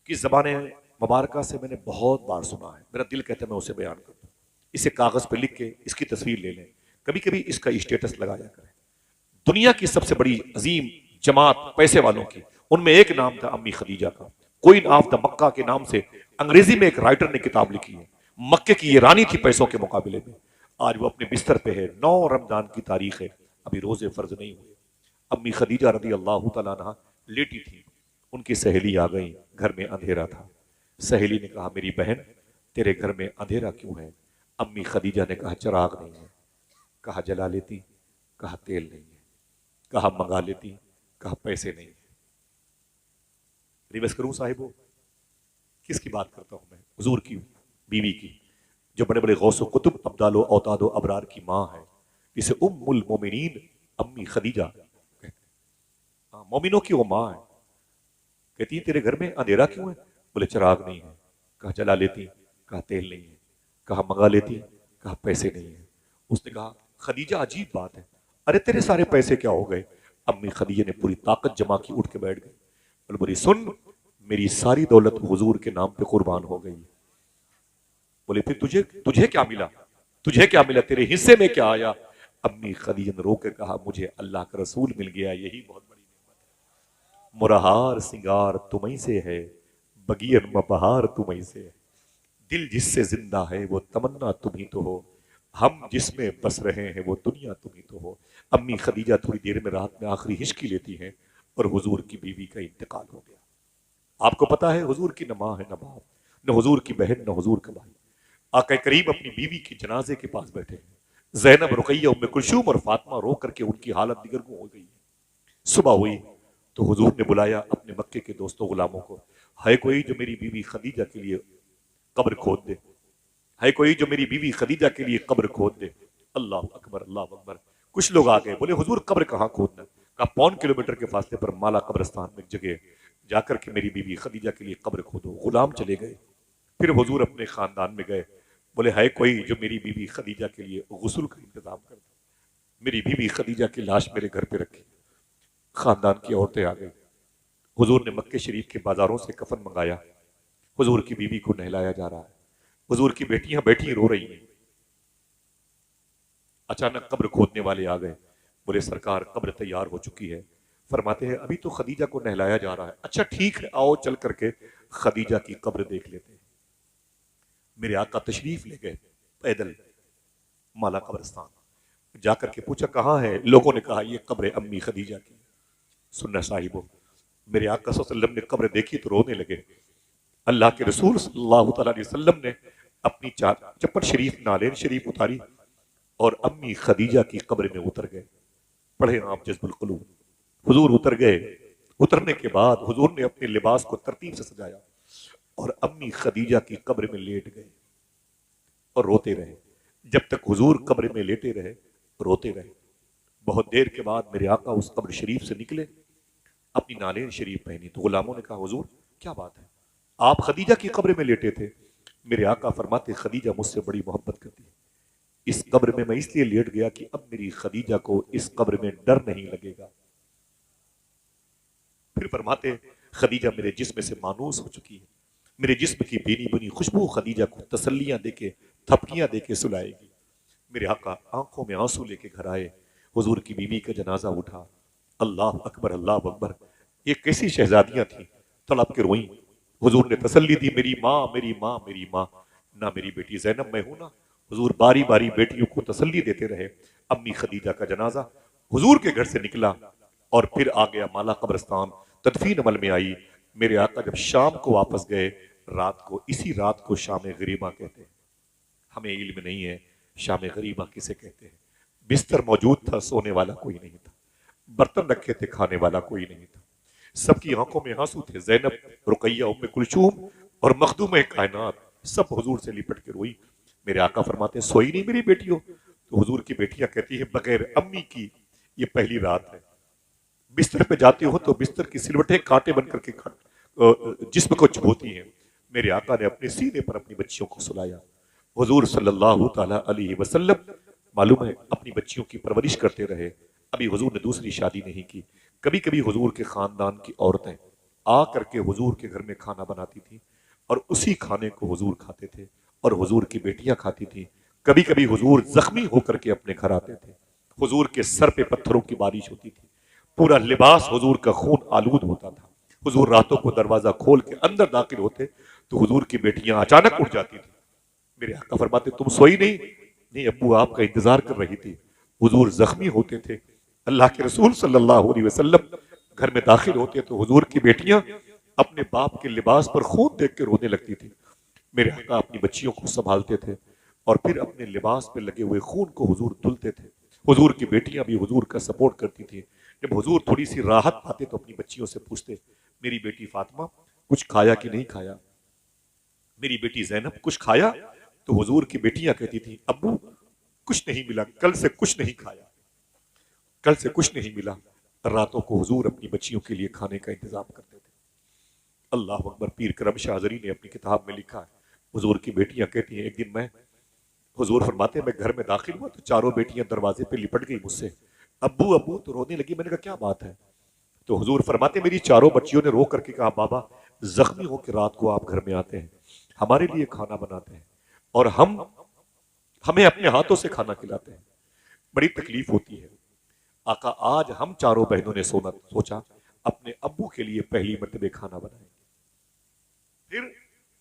की ज़बाने मुबारका से मैंने बहुत बार सुना है। मेरा दिल कहता है मैं उसे बयान कर दूं। इसे कागज पे लिख के इसकी तस्वीर ले लें, कभी कभी इसका स्टेटस लगाया करें। दुनिया की सबसे बड़ी अजीम जमात पैसे वालों की, उनमें एक नाम था अम्मी खदीजा का। कोई नाम था मक्का के नाम से। अंग्रेजी में एक राइटर ने किताब लिखी है। मक्के की ये रानी थी पैसों के मुकाबले में। आज वो अपने बिस्तर पे है। 9 रमजान की तारीख है, अभी रोजे फर्ज नहीं हुए। अम्मी खदीजा रदी अल्लाह तआला अन्हा लेटी थी। उनकी सहेली आ गई। घर में अंधेरा था। सहेली ने कहा, मेरी बहन, तेरे घर में अंधेरा क्यों है? अम्मी खदीजा ने कहा, चिराग नहीं है। कहा, जला लेती। कहा, तेल नहीं है। कहा, मंगा लेती। कहा, पैसे नहीं है। रिवर्स करूं साहिबो? किसकी बात करता हूं मैं? हुजूर की बीवी की, जो बड़े बड़े गौसो कुतुब, अब्दालो औतादो अबरार की माँ है, जिसे उम्मुल मोमिनीन अम्मी खदीजा कहते हैं। हाँ, मोमिनों की वो माँ है। कहती है, तेरे घर में अंधेरा क्यों है? बोले, चिराग नहीं है। कहा, जला लेती। कहा, तेल नहीं है। कहा, मंगा लेती। कहा, पैसे नहीं है। उसने कहा, खदीजा अजीब बात है, अरे तेरे सारे पैसे क्या हो गए? अम्मी खदीजा ने पूरी ताकत जमा की, उठ के बैठ गई। बोले, बोली, सुन, मेरी सारी दौलत हुजूर के नाम पे कुर्बान हो गई। बोले, फिर तुझे तुझे क्या मिला? तुझे क्या मिला? तेरे हिस्से में क्या आया? अम्मी खदीजा ने रो के कहा, मुझे अल्लाह का रसूल मिल गया, यही बहुत बड़ी नेमत है। मुरहार सिंगार तुम्हीं से है, बगियन में बहार तुम्हीं से है। दिल जिससे जिंदा है वो तमन्ना तुम ही तो हो, हम जिसमें बस रहे हैं वो दुनिया तुम ही तो हो। अम्मी खदीजा थोड़ी देर में रात में आखिरी हिचकी लेती हैं और हुजूर की बीवी का इंतकाल हो गया। आपको पता है, हुजूर की न माँ है, न बाप, न हुजूर की बहन, न हुजूर का भाई। आका करीम अपनी बीवी की जनाजे के पास बैठे हैं। ज़ैनब, रुकैया, उम्मे कुलसूम और फातिमा रो करके उनकी हालत दिगरगुं हो गई है। सुबह हुई तो हुजूर ने बुलाया अपने मक्के के दोस्तों गुलामों को, है कोई जो मेरी बीवी खदीजा के लिए कब्र खोद दे? है कोई जो मेरी बीवी खदीजा के लिए कब्र खोद दे? अल्लाह अकबर, अल्लाह अकबर। कुछ लोग आ गए, बोले, हुजूर कब्र कहाँ खोदना? कहा, 1.25 किलोमीटर के फासले पर माला कब्रस्तान में एक जगह जाकर के मेरी बीवी खदीजा के लिए कब्र खोदो। गुलाम चले गए। फिर हुजूर अपने खानदान में गए। बोले, है कोई जो मेरी बीवी खदीजा के लिए गुस्ल का इंतजाम कर दे? मेरी बीवी खदीजा की लाश मेरे घर पे रखी। खानदान की औरतें आ गई। हुजूर ने मक्के शरीफ के बाजारों से कफन मंगाया। हुजूर की बीवी को नहलाया जा रहा है। हुजूर की बेटियां बैठी रो रही हैं। अचानक कब्र खोदने वाले आ गए। बोले, सरकार, कब्र तैयार हो चुकी है। फरमाते हैं, अभी तो खदीजा को नहलाया जा रहा है। अच्छा ठीक है, आओ चल करके खदीजा की कब्र देख लेते हैं। मेरे आका तशरीफ ले गए पैदल माला कब्रस्तान। जाकर के पूछा, कहाँ है? लोगों ने कहा, ये कब्र अम्मी खदीजा की। सुनना साहिबो, मेरे आका सल्लल्लाहु अलैहि वसल्लम ने कब्र देखी तो रोने लगे। अल्लाह के रसूल सल्लल्लाहु अलैहि वसल्लम ने अपनी चप्पल शरीफ, नालेन शरीफ उतारी और अम्मी खदीजा की कब्र में उतर गए। पढ़े आप जज्बुल कुलूब। हुजूर उतर गए। उतरने के बाद हुजूर ने अपने लिबास को तरतीब से सजाया और अम्मी खदीजा की कब्र में लेट गए और रोते रहे। जब तक हुजूर कब्र में लेटे रहे, रोते रहे। बहुत देर के बाद मेरे आका उस कब्र शरीफ से निकले, अपनी नालेन शरीफ पहनी। तो गुलामों ने कहा, हुजूर क्या बात है, आप खदीजा की कब्र में लेटे थे? मेरे आका फरमाते, खदीजा मुझसे बड़ी मोहब्बत करती है। इस कब्र में मैं इसलिए लेट गया कि अब मेरी खदीजा को इस कब्र में डर नहीं लगेगा। फिर फरमाते, खदीजा मेरे जिस्म से मानूस हो चुकी है। मेरे जिस्म की बेनी बुनी खुशबू खदीजा को तसल्लियां देके, थपकियां देके सुलाएगी। मेरे आका आंखों में आंसू लेके घर आए। हुजूर की बीवी का जनाजा उठा। अल्लाह अकबर, अल्लाह अकबर। ये कैसी शहजादियां थी, तड़प के रोई। हुजूर ने तसल्ली दी, मेरी माँ, मेरी माँ, मेरी माँ। ना मेरी बेटी जैनब मैं हूं ना। हुजूर बारी बारी बेटियों को तसल्ली देते रहे। अम्मी खदीजा का जनाजा हुजूर के घर से निकला और फिर आ गया माला कब्रिस्तान, तदफीन अमल में आई। मेरे आका जब शाम को वापस गए, रात को, इसी रात को शाम गरीबा कहते हैं। हमें इल्म नहीं है शाम गरीबा किसे कहते हैं। बिस्तर मौजूद था, सोने वाला कोई नहीं था, बर्तन रखे थे, खाने वाला कोई नहीं था, सबकी आंखों में आंसू थे। जैनब, रुकैया, उम्मे कुलसूम और मखदूम कायनात सब हुजूर से लिपट के रोई। मेरे आका फरमाते सोई नहीं मेरी बेटियों? तो हुजूर की बेटियां कहती है बगैर अम्मी की ये पहली रात है। बिस्तर पे जाती हो तो बिस्तर की सिलवटें कांटे बन करके जिस्म को चुभोती हैं। मेरे आका ने अपने सीने पर अपनी बच्चियों को सुलाया। हुजूर सल्लल्लाहु ताला अलैहि वसल्लम मालूम है अपनी बच्चियों की परवरिश करते रहे। अभी हुजूर ने दूसरी शादी नहीं की। कभी कभी हुजूर के खानदान की औरतें आ करके हुजूर के घर में खाना बनाती थी और उसी खाने को हुजूर खाते थे और हुजूर की बेटियां खाती थी। कभी कभी हुजूर जख्मी होकर के अपने घर आते थे। हुजूर के सर पे पत्थरों की बारिश होती थी, पूरा लिबास हुजूर का खून आलूद होता था। हुजूर रातों को दरवाजा खोल के अंदर दाखिल होते तो हुजूर की बेटियां अचानक उठ जाती थी। मेरे आका फरमाते तुम सोई नहीं? नहीं अब्बू आपका इंतजार कर रही थी। हुजूर जख्मी होते थे, अल्लाह के रसूल सल्लल्लाहु अलैहि वसल्लम घर में दाखिल होते तो हुजूर की बेटियां अपने बाप के लिबास पर खून देख के रोने लगती थी। मेरे आका अपनी बच्चियों को संभालते थे और फिर अपने लिबास पे लगे हुए खून को हुजूर धुलते थे। हुजूर की बेटियां भी हुजूर का सपोर्ट करती थी। जब हुजूर थोड़ी सी राहत पाते तो अपनी बच्चियों से पूछते मेरी बेटी फातिमा कुछ खाया कि नहीं खाया, मेरी बेटी जैनब कुछ खाया? तो हुजूर की बेटियां कहती थी अब्बू कुछ नहीं मिला, कल से कुछ नहीं खाया, कल से कुछ नहीं मिला। रातों को हुजूर अपनी बच्चियों के लिए खाने का इंतजाम करते थे। अल्लाह अकबर। पीर करम शाहजरी ने अपनी किताब में लिखा है, हुजूर की बेटियां कहती हैं एक दिन मैं, हुजूर फरमाते हैं मैं घर में दाखिल हुआ तो चारों बेटियां दरवाजे पे लिपट गई मुझसे, अब्बू अब्बू तो रोने लगी। मैंने कहा क्या बात है? तो हुजूर फरमाते मेरी चारों बच्चियों ने रो करके कहा बाबा जख्मी हो के रात को आप घर में आते हैं, हमारे लिए खाना बनाते हैं और हम हमें अपने हाथों से खाना खिलाते हैं, बड़ी तकलीफ होती है। आका आज हम चारों बहनों ने सोचा अपने अब्बू के लिए पहली मर्तबे खाना बनाएंगे। फिर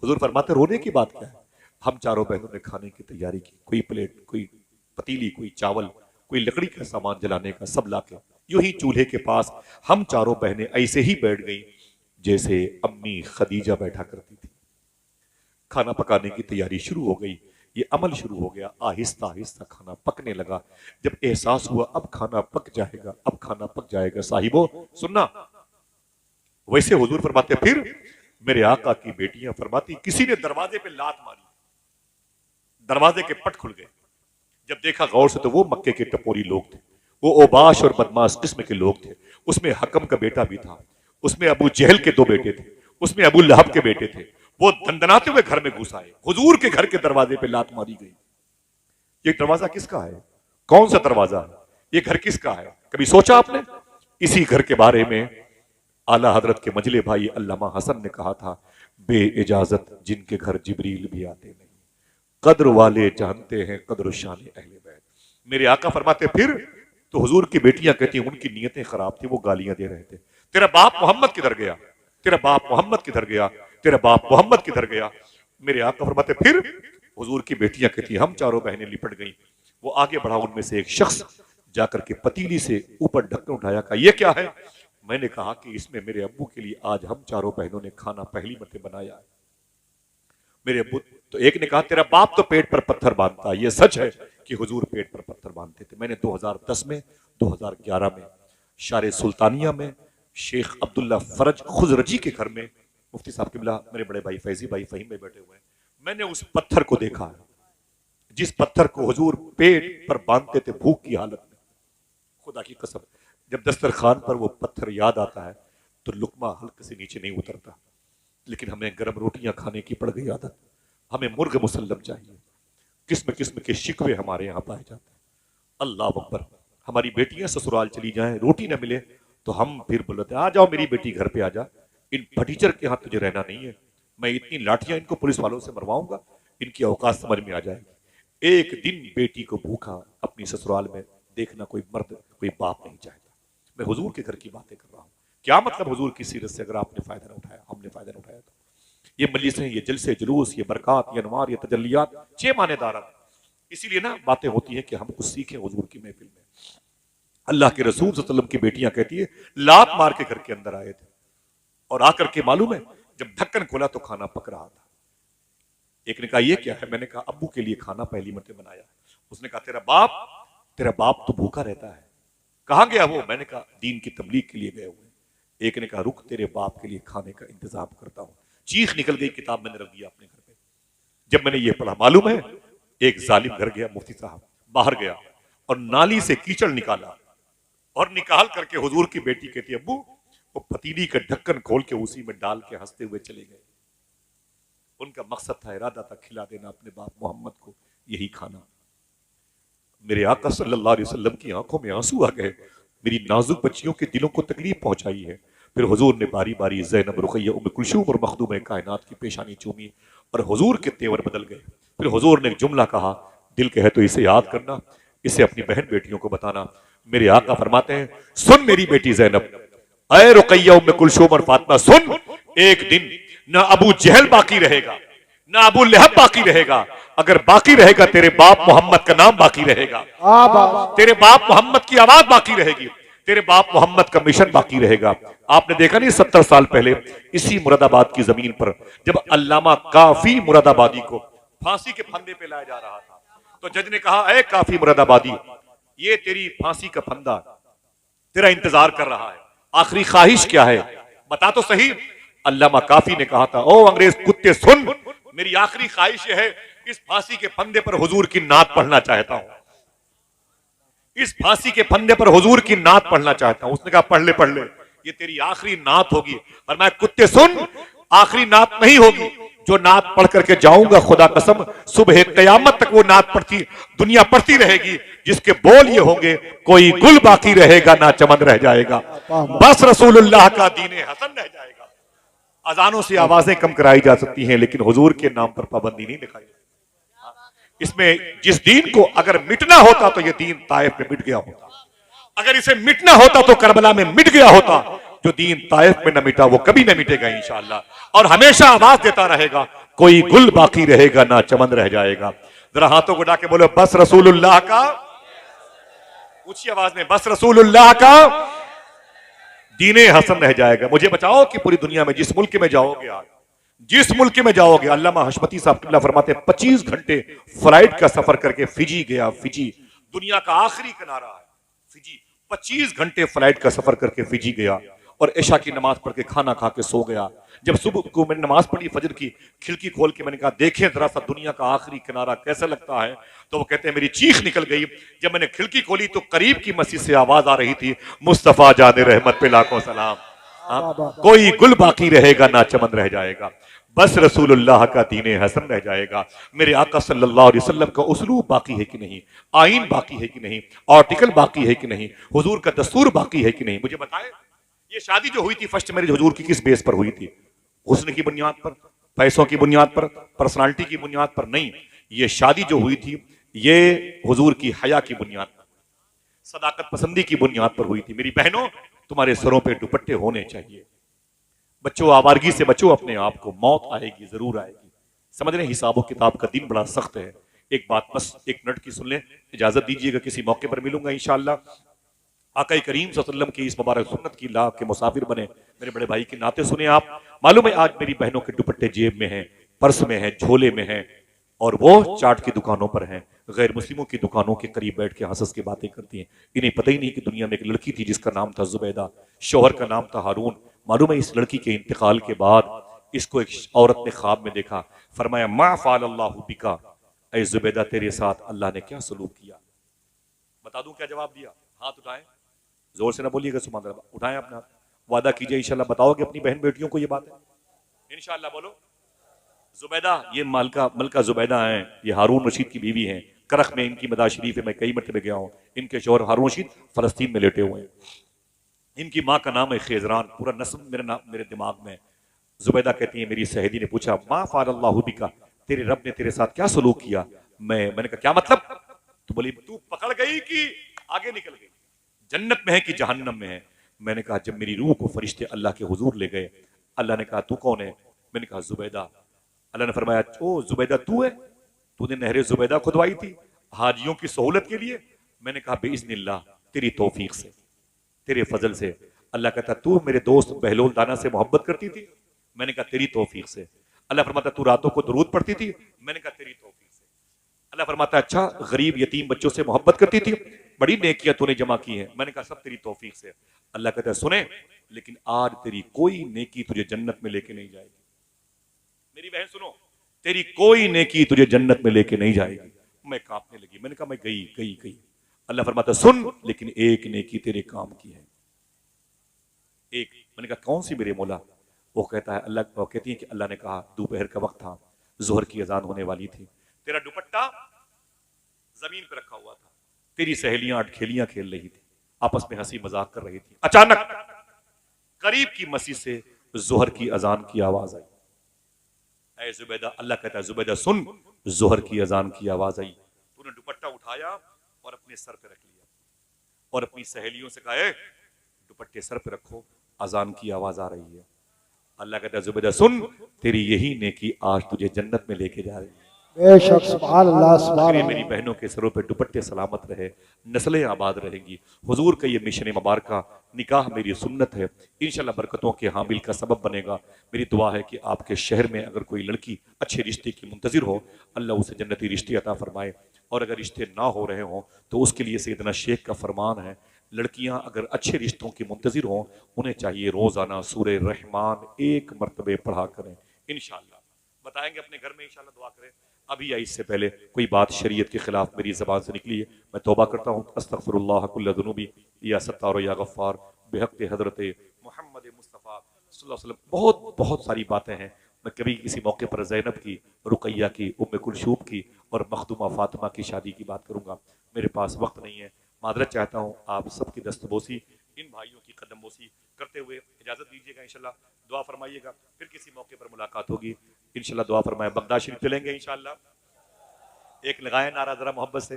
हुजूर फरमाते रोने की बात क्या है? हम चारों बहनों ने खाने की तैयारी की, कोई प्लेट, कोई पतीली, कोई चावल, कोई लकड़ी का सामान जलाने का, सब लाके यूं ही चूल्हे के पास हम चारों बहनें ऐसे ही बैठ गई जैसे अम्मी खदीजा बैठा करती थी। खाना पकाने की तैयारी शुरू हो गई, ये अमल शुरू हो गया। आहिस्ता आहिस्ता खाना पकने लगा। जब एहसास हुआ अब खाना पक जाएगा, अब खाना पक जाएगा, साहिबो सुनना, वैसे हुजूर फरमाते फिर मेरे आका की बेटियां फरमाती किसी ने दरवाजे पे लात मारी, दरवाजे के पट खुल गए। जब देखा गौर से तो वो मक्के के टपोरी लोग थे, वो ओबाश और बदमाश किस्म के लोग थे। उसमें हकम का बेटा भी था, उसमें अबू जहल के दो बेटे थे, उसमें अबू लहब के बेटे थे। वो दंदनाते हुए घर में घुस आए, हुजूर के घर के दरवाजे पे लात मारी गई। ये दरवाजा किसका है? कौन सा दरवाजा है? ये घर किसका है? कभी सोचा आपने? इसी घर के बारे में आला हजरत के मजले भाई अल्लामा हसन ने कहा था, बे इजाजत जिनके घर जिब्रील भी आते नहीं, कद्र वाले जानते हैं कद्र शान अहले बैत। मेरे आका फरमाते फिर तो हुजूर की बेटियां कहती उनकी नीयतें खराब थी, वो गालियां दे रहे थे, तेरा बाप मोहम्मद किधर गया, तेरा बाप मोहम्मद किधर गया, तेरा बाप मोहम्मद किधर गया। मेरे आका फरमाते फिर हुजूर की बेटियां कहती हम चारों बहनें लिपट गई। वो आगे बढ़ा, उनमें से एक शख्स जाकर के पतीली से ऊपर ढक्कन उठाया, कहा ये क्या है? मैंने कहा कि इसमें मेरे अब्बू के लिए आज हम चारों बहनों ने खाना पहली मरतबा बनाया है। मेरे अब्बू, तो एक ने कहा तेरा बाप तो पेट पर पत्थर बांधता। ये सच है कि हुजूर पेट पर पत्थर बांधते थे। मैंने 2010 में, 2011 में शारे सुल्तानिया में शेख अब्दुल्ला फरज खुजरजी के घर में मुफ्ती साहब किबला मेरे बड़े भाई फैजी भाई फहीम में बैठे हुए हैं, मैंने उस पत्थर को देखा है, जिस पत्थर को हुजूर पेट पर बांधते थे भूख की हालत में। खुदा की कसम, जब दस्तरखान पर वो पत्थर याद आता है तो लुकमा हल्के से नीचे नहीं उतरता। लेकिन हमें गर्म रोटियां खाने की पड़ गई आदत, हमें मुर्ग मुसल्लम चाहिए, किस्म किस्म के शिकवे हमारे यहाँ पाए जाते हैं। अल्लाह अकबर। हमारी बेटियां ससुराल चली जाएं, रोटी ना मिले तो हम फिर बोलते आ जाओ मेरी बेटी घर पे आ जा, इन फटीचर के यहाँ तुझे रहना नहीं है, मैं इतनी लाठियां इनको पुलिस वालों से मरवाऊंगा, इनकी औकात समझ में आ जाएगी। एक दिन बेटी को भूखा अपनी ससुराल में देखना कोई मर्द, कोई बाप नहीं चाहता। मैं हुजूर के घर की बातें कर रहा हूँ। क्या मतलब हुजूर की सीरत से अगर आपने फायदा न उठाया, हमने फायदा न उठाया तो ये मजलिसें, ये जलसे जुलूस, ये बरक़ात, ये अनवार, ये तजल्लियात 6 मानेदार। इसीलिए ना बातें होती हैं कि हम कुछ सीखें हुजूर की महफिल में। अल्लाह के रसूल सल्लल्लाहु अलैहि वसल्लम की बेटियां कहती है लात मार के घर के अंदर आए थे और आकर के मालूम है जब ढक्कन खोला तो खाना पक रहा था। एक ने कहा ये क्या है? मैंने कहा अब्बू के लिए खाना पहली मरतबा बनाया। उसने कहा तेरा बाप तो भूखा रहता है। कहां गया वो? मैंने कहा दीन की तबलीग के लिए गए हुए। एक ने कहा रुक, तेरे बाप के लिए खाने का इंतजाम करता हूं। चीख निकल गई, किताब मैंने रख दिया अपने घर पे। जब मैंने ये पढ़ा मालूम है एक जालिम घर गया, मुफ्ती साहब बाहर गया और नाली से कीचड़ निकाला और निकाल करके हुजूर की बेटी कहती अब्बू वो पतीली का ढक्कन खोल के उसी में डाल के हंसते हुए चले गए। उनका मकसद था, इरादा था खिला देना अपने बाप मोहम्मद को यही खाना। मेरे आका सल्लल्लाहु अलैहि वसल्लम की आंखों में आंसू आ गए। मेरी नाजुक बच्चियों के दिलों को तकलीफ पहुंचाई है। फिर हुजूर ने बारी बारी ज़ैनब, रुक़ैया, उम्मे कुलसूम और मखदूम कायनात की पेशानी चूमी और हुजूर के तेवर बदल गए। फिर हुजूर ने एक जुमला कहा, दिल कहे तो इसे याद करना, इसे अपनी बहन बेटियों को बताना। मेरे आका फरमाते हैं सुन मेरी बेटी ज़ैनब, अय रुक़ैया, उम्मे कुलसूम और फातिमा सुन, एक दिन ना अबू जहल बाकी रहेगा ना अबू लहब बाकी रहेगा। अगर बाकी रहेगा तेरे बाप मोहम्मद का नाम बाकी रहेगा, तेरे बाप मोहम्मद की आवाज बाकी रहेगी, तेरे बाप मोहम्मद का मिशन बाकी रहेगा। आपने देखा नहीं 70 साल पहले इसी मुरादाबाद की जमीन पर जब अल्लामा काफी मुरादाबादी को फांसी के फंदे पे लाया जा रहा था तो जज ने कहा ए काफी मुरादाबादी, ये तेरी फांसी का फंदा तेरा इंतजार कर रहा है, आखिरी ख्वाहिश क्या है बता तो सही। अल्लामा काफी ने कहा था ओ अंग्रेज कुत्ते सुन, मेरी आखिरी ख्वाहिश यह है इस फांसी के फंदे पर हुजूर की नात पढ़ना चाहता हूं, इस फांसी के फंदे पर हुजूर की नात पढ़ना चाहता हूं। उसने कहा पढ़ ले, ये तेरी आखिरी नात होगी। और मैं कुत्ते सुन, आखिरी नात नहीं होगी, जो नात पढ़ करके जाऊंगा खुदा कसम सुबह कयामत तक वो नात पढ़ती दुनिया पढ़ती रहेगी, जिसके बोल ये होंगे कोई गुल बाकी रहेगा ना चमन रह जाएगा, बस रसूलुल्लाह का दीन हसन रह जाएगा। अजानों से आवाजें कम कराई जा सकती हैं लेकिन हुजूर के नाम पर पाबंदी नहीं दिखाई। इसमें जिस दीन को अगर मिटना होता तो यह दीन ताइफ में मिट गया होता, अगर इसे मिटना होता तो करबला में मिट गया होता। जो दीन ताइफ में न मिटा वो कभी न मिटेगा इंशाअल्लाह और हमेशा आवाज देता रहेगा, कोई गुल बाकी रहेगा ना चमन रह जाएगा। जरा हाथों को डाके बोलो बस रसूलुल्लाह का, ऊंची आवाज में बस रसूलुल्लाह का दीने हसन रह जाएगा। मुझे बचाओ कि पूरी दुनिया में जिस मुल्क में जाओगे, आज जिस मुल्क में जाओगे, अल्लामा हशमती साहब फरमाते हैं 25 घंटे फ्लाइट का सफर करके फिजी गया। फिजी दुनिया का आखिरी किनारा है, फिजी 25 घंटे फ्लाइट का सफर करके फिजी गया और इशा की नमाज पढ़ के खाना खा के सो गया। जब सुबह को मैंने नमाज पढ़ी फजर की, खिड़की खोल के मैंने कहा देखें जरा सा दुनिया का आखिरी किनारा कैसा लगता है, तो वो कहते हैं मेरी चीख निकल गई। जब मैंने खिड़की खोली तो करीब की मस्जिद से आवाज आ रही थी, मुस्तफा जाने रहमत पे लाखों सलाम, कोई गुल बाकी रहेगा ना चमन रह जाएगा, बस रसूलुल्लाह का दीने हसन रह जाएगा। मेरे आका सल्लल्लाहु अलैहि वसल्लम का उसलूब बाकी है कि नहीं, आइन बाकी है कि नहीं, आर्टिकल बाकी है कि नहीं, हुजूर का दस्तूर बाकी है कि नहीं। मुझे बताएं ये शादी जो हुई थी फर्स्ट मैरिज हुजूर की किस बेस पर हुई थी? हुस्न की बुनियाद पर, पैसों की बुनियाद पर, पर्सनालिटी की बुनियाद पर नहीं। ये शादी जो हुई थी ये हुजूर की हया की बुनियाद पर, सदाकत पसंदी की बुनियाद पर हुई थी। मेरी बहनों तुम्हारे सरों पे दुपट्टे होने चाहिए। बच्चों आवारगी से बचो अपने आप को, मौत आएगी जरूर आएगी। समझ रहे हिसाबो किताब का दिन बड़ा सख्त है। एक बात बस एक मिनट की सुन लें, इजाजत दीजिएगा, किसी मौके पर मिलूंगा इंशाअल्लाह। आका करीम सल्लल्लाहु अलैहि वसल्लम की इस मुबारक सुन्नत की लाभ के मुसाफिर बने। मेरे बड़े भाई के नाते सुने आप, मालूम है आज मेरी बहनों के दुपट्टे जेब में हैं, पर्स में हैं, झोले में हैं और वो चाट की दुकानों पर हैं, गैर मुस्लिमों की दुकानों के करीब बैठ के हंस के बातें करती हैं। इन्हें पता ही नहीं कि दुनिया में एक लड़की थी जिसका नाम था जुबैदा, शोहर का नाम था हारून। मालूम है इस लड़की के इंतकाल के बाद इसको एक औरत ने ख्वाब में देखा, फरमाया मा फ़अल अल्लाहु बिका, ऐ जुबैदा तेरे साथ अल्लाह ने क्या सलूक किया। बता दूं क्या जवाब दिया? हाथ उठाएं, जोर से ना बोलिएगा सुभान अल्लाह, उठाएं अपना हाथ, वादा कीजिए इंशाल्लाह बताओगे अपनी बहन बेटियों को ये बात है इंशाल्लाह। बोलो जुबैदा, ये मलका जुबैदा हैं, ये हारून रशीद की बीवी हैं। करख में इनकी मदा शरीफ है, मैं कई मरतबे गया हूँ। इनके शौहर हारून रशीद फलस्तीन में लेटे हुए हैं। इनकी माँ का नाम है खेजरान, पूरा नस्ब मेरे दिमाग में। जुबैदा कहती है मेरी सहेली ने पूछा मा फ़अल अल्लाहु बिका, तेरे रब ने तेरे साथ क्या सलूक किया। मैंने कहा क्या मतलब? तो बोली तू पकड़ गई कि आगे निकल गई, जन्नत में है कि जहन्नम में है। मैंने कहा जब मेरी रूह को फरिश्ते अल्लाह के हुजूर ले गए, अल्लाह ने कहा तू कौन है? मैंने कहा जुबैदा। अल्लाह ने फरमाया ओ जुबैदा तू है, तूने नहरे जुबैदा खुदवाई थी हाजियों की सहूलत के लिए? मैंने कहा बेइज़्निल्लाह, तेरी तौफीक से, तेरे फजल से। अल्लाह कहता तू मेरे दोस्त बहलोल दाना से मोहब्बत करती थी? मैंने कहा तेरी तौफीक से। अल्लाह फरमाता तू रातों को दुरूद पढ़ती थी? मैंने कहा तेरी तौफीक से। अल्लाह फरमाता अच्छा गरीब यतीम बच्चों से मोहब्बत करती थी? बड़ी नेकियां तूने जमा की हैं। मैंने कहा सब तेरी तौफीक से। अल्लाह कहता है सुने, लेकिन आज तेरी कोई नेकी तुझे जन्नत में लेके नहीं जाएगी। मेरी बहन सुनो, तेरी कोई नेकी तुझे जन्नत में लेके नहीं जाएगी। मैं कांपने लगी। मैंने कहा मैं गई गई गई। अल्लाह फरमाता सुन, लेकिन एक नेकी तेरे काम की है, एक। मैंने कहा कौन सी मेरे मौला? वो कहता है अल्लाह, वो कहती है कि अल्लाह ने कहा दोपहर का वक्त था, जोहर की अजान होने वाली थी, तेरा दुपट्टा जमीन पर रखा हुआ था, तेरी सहेलियां अटखेलियां खेल रही थी, आपस में हंसी मजाक कर रही थी। अचानक करीब की मस्जिद से जोहर की अजान की आवाज आई। ऐ जुबैदा, अल्लाह कहता है जुबैदा सुन, जोहर की अजान की आवाज आई। तूने दुपट्टा उठाया और अपने सर पे रख लिया और अपनी सहेलियों से कहा दुपट्टे सर पे रखो, अजान की आवाज आ रही है। अल्लाह कहता है जुबैदा सुन, तेरी यही नेकी आज तुझे जन्नत में लेके जा रही है।
बेशक सुभान अल्लाह सुभान
मेरी
अल्लाह।
बहनों के सरों पे दुपट्टे सलामत रहे, नस्लें आबाद रहेंगी। हुजूर का ये मिशन मुबारक, निकाह मेरी सुन्नत है, इंशाल्लाह बरकतों के हामिल का सबब बनेगा। मेरी दुआ है कि आपके शहर में अगर कोई लड़की अच्छे रिश्ते की मुंतजिर हो, अल्लाह उसे जन्नती रिश्ते अता फरमाए। और अगर रिश्ते ना हो रहे हों तो उसके लिए सैयदना शेख का फरमान है, लड़कियां अगर अच्छे रिश्तों की मुंतजिर हों, उन्हें चाहिए रोजाना सूरे रहमान एक मरतबे पढ़ा करें। इंशाल्लाह बताएंगे अपने घर में, इंशाल्लाह दुआ करें। अभी या इससे पहले कोई बात शरीयत के खिलाफ मेरी जबान से निकली है, मैं तौबा करता हूँ। अस्तगफिरुल्लाह कुल्ल ज़ुनूबी या सत्तार या गफ्फार बेहक़ हज़रत मोहम्मद मुस्तफ़ा सल्लल्लाहु अलैहि वसल्लम। बहुत बहुत सारी बातें हैं। मैं कभी किसी मौके पर ज़ैनब की, रुकैया की, उम्मे कुलसूम की और मखदूमा फातिमा की शादी की बात करूंगा। मेरे पास वक्त नहीं है, मादरत चाहता हूँ। आप सबकी दस्तबोसी, इन भाइयों की कदमबोसी करते हुए इजाज़त दीजिएगा। इंशाल्लाह दुआ फरमाइएगा, फिर किसी मौके पर मुलाकात होगी। इंशाल्लाह दुआ फरमाए। बगदाद शरीफ चलेंगे इंशाल्लाह। एक लगाए नारा जरा मोहब्बत से,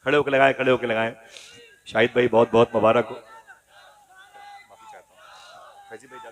खड़े होकर लगाए, खड़े होकर लगाए। शाहिद भाई बहुत बहुत मुबारक हो। माफी चाहता हूँ फैजी भाई।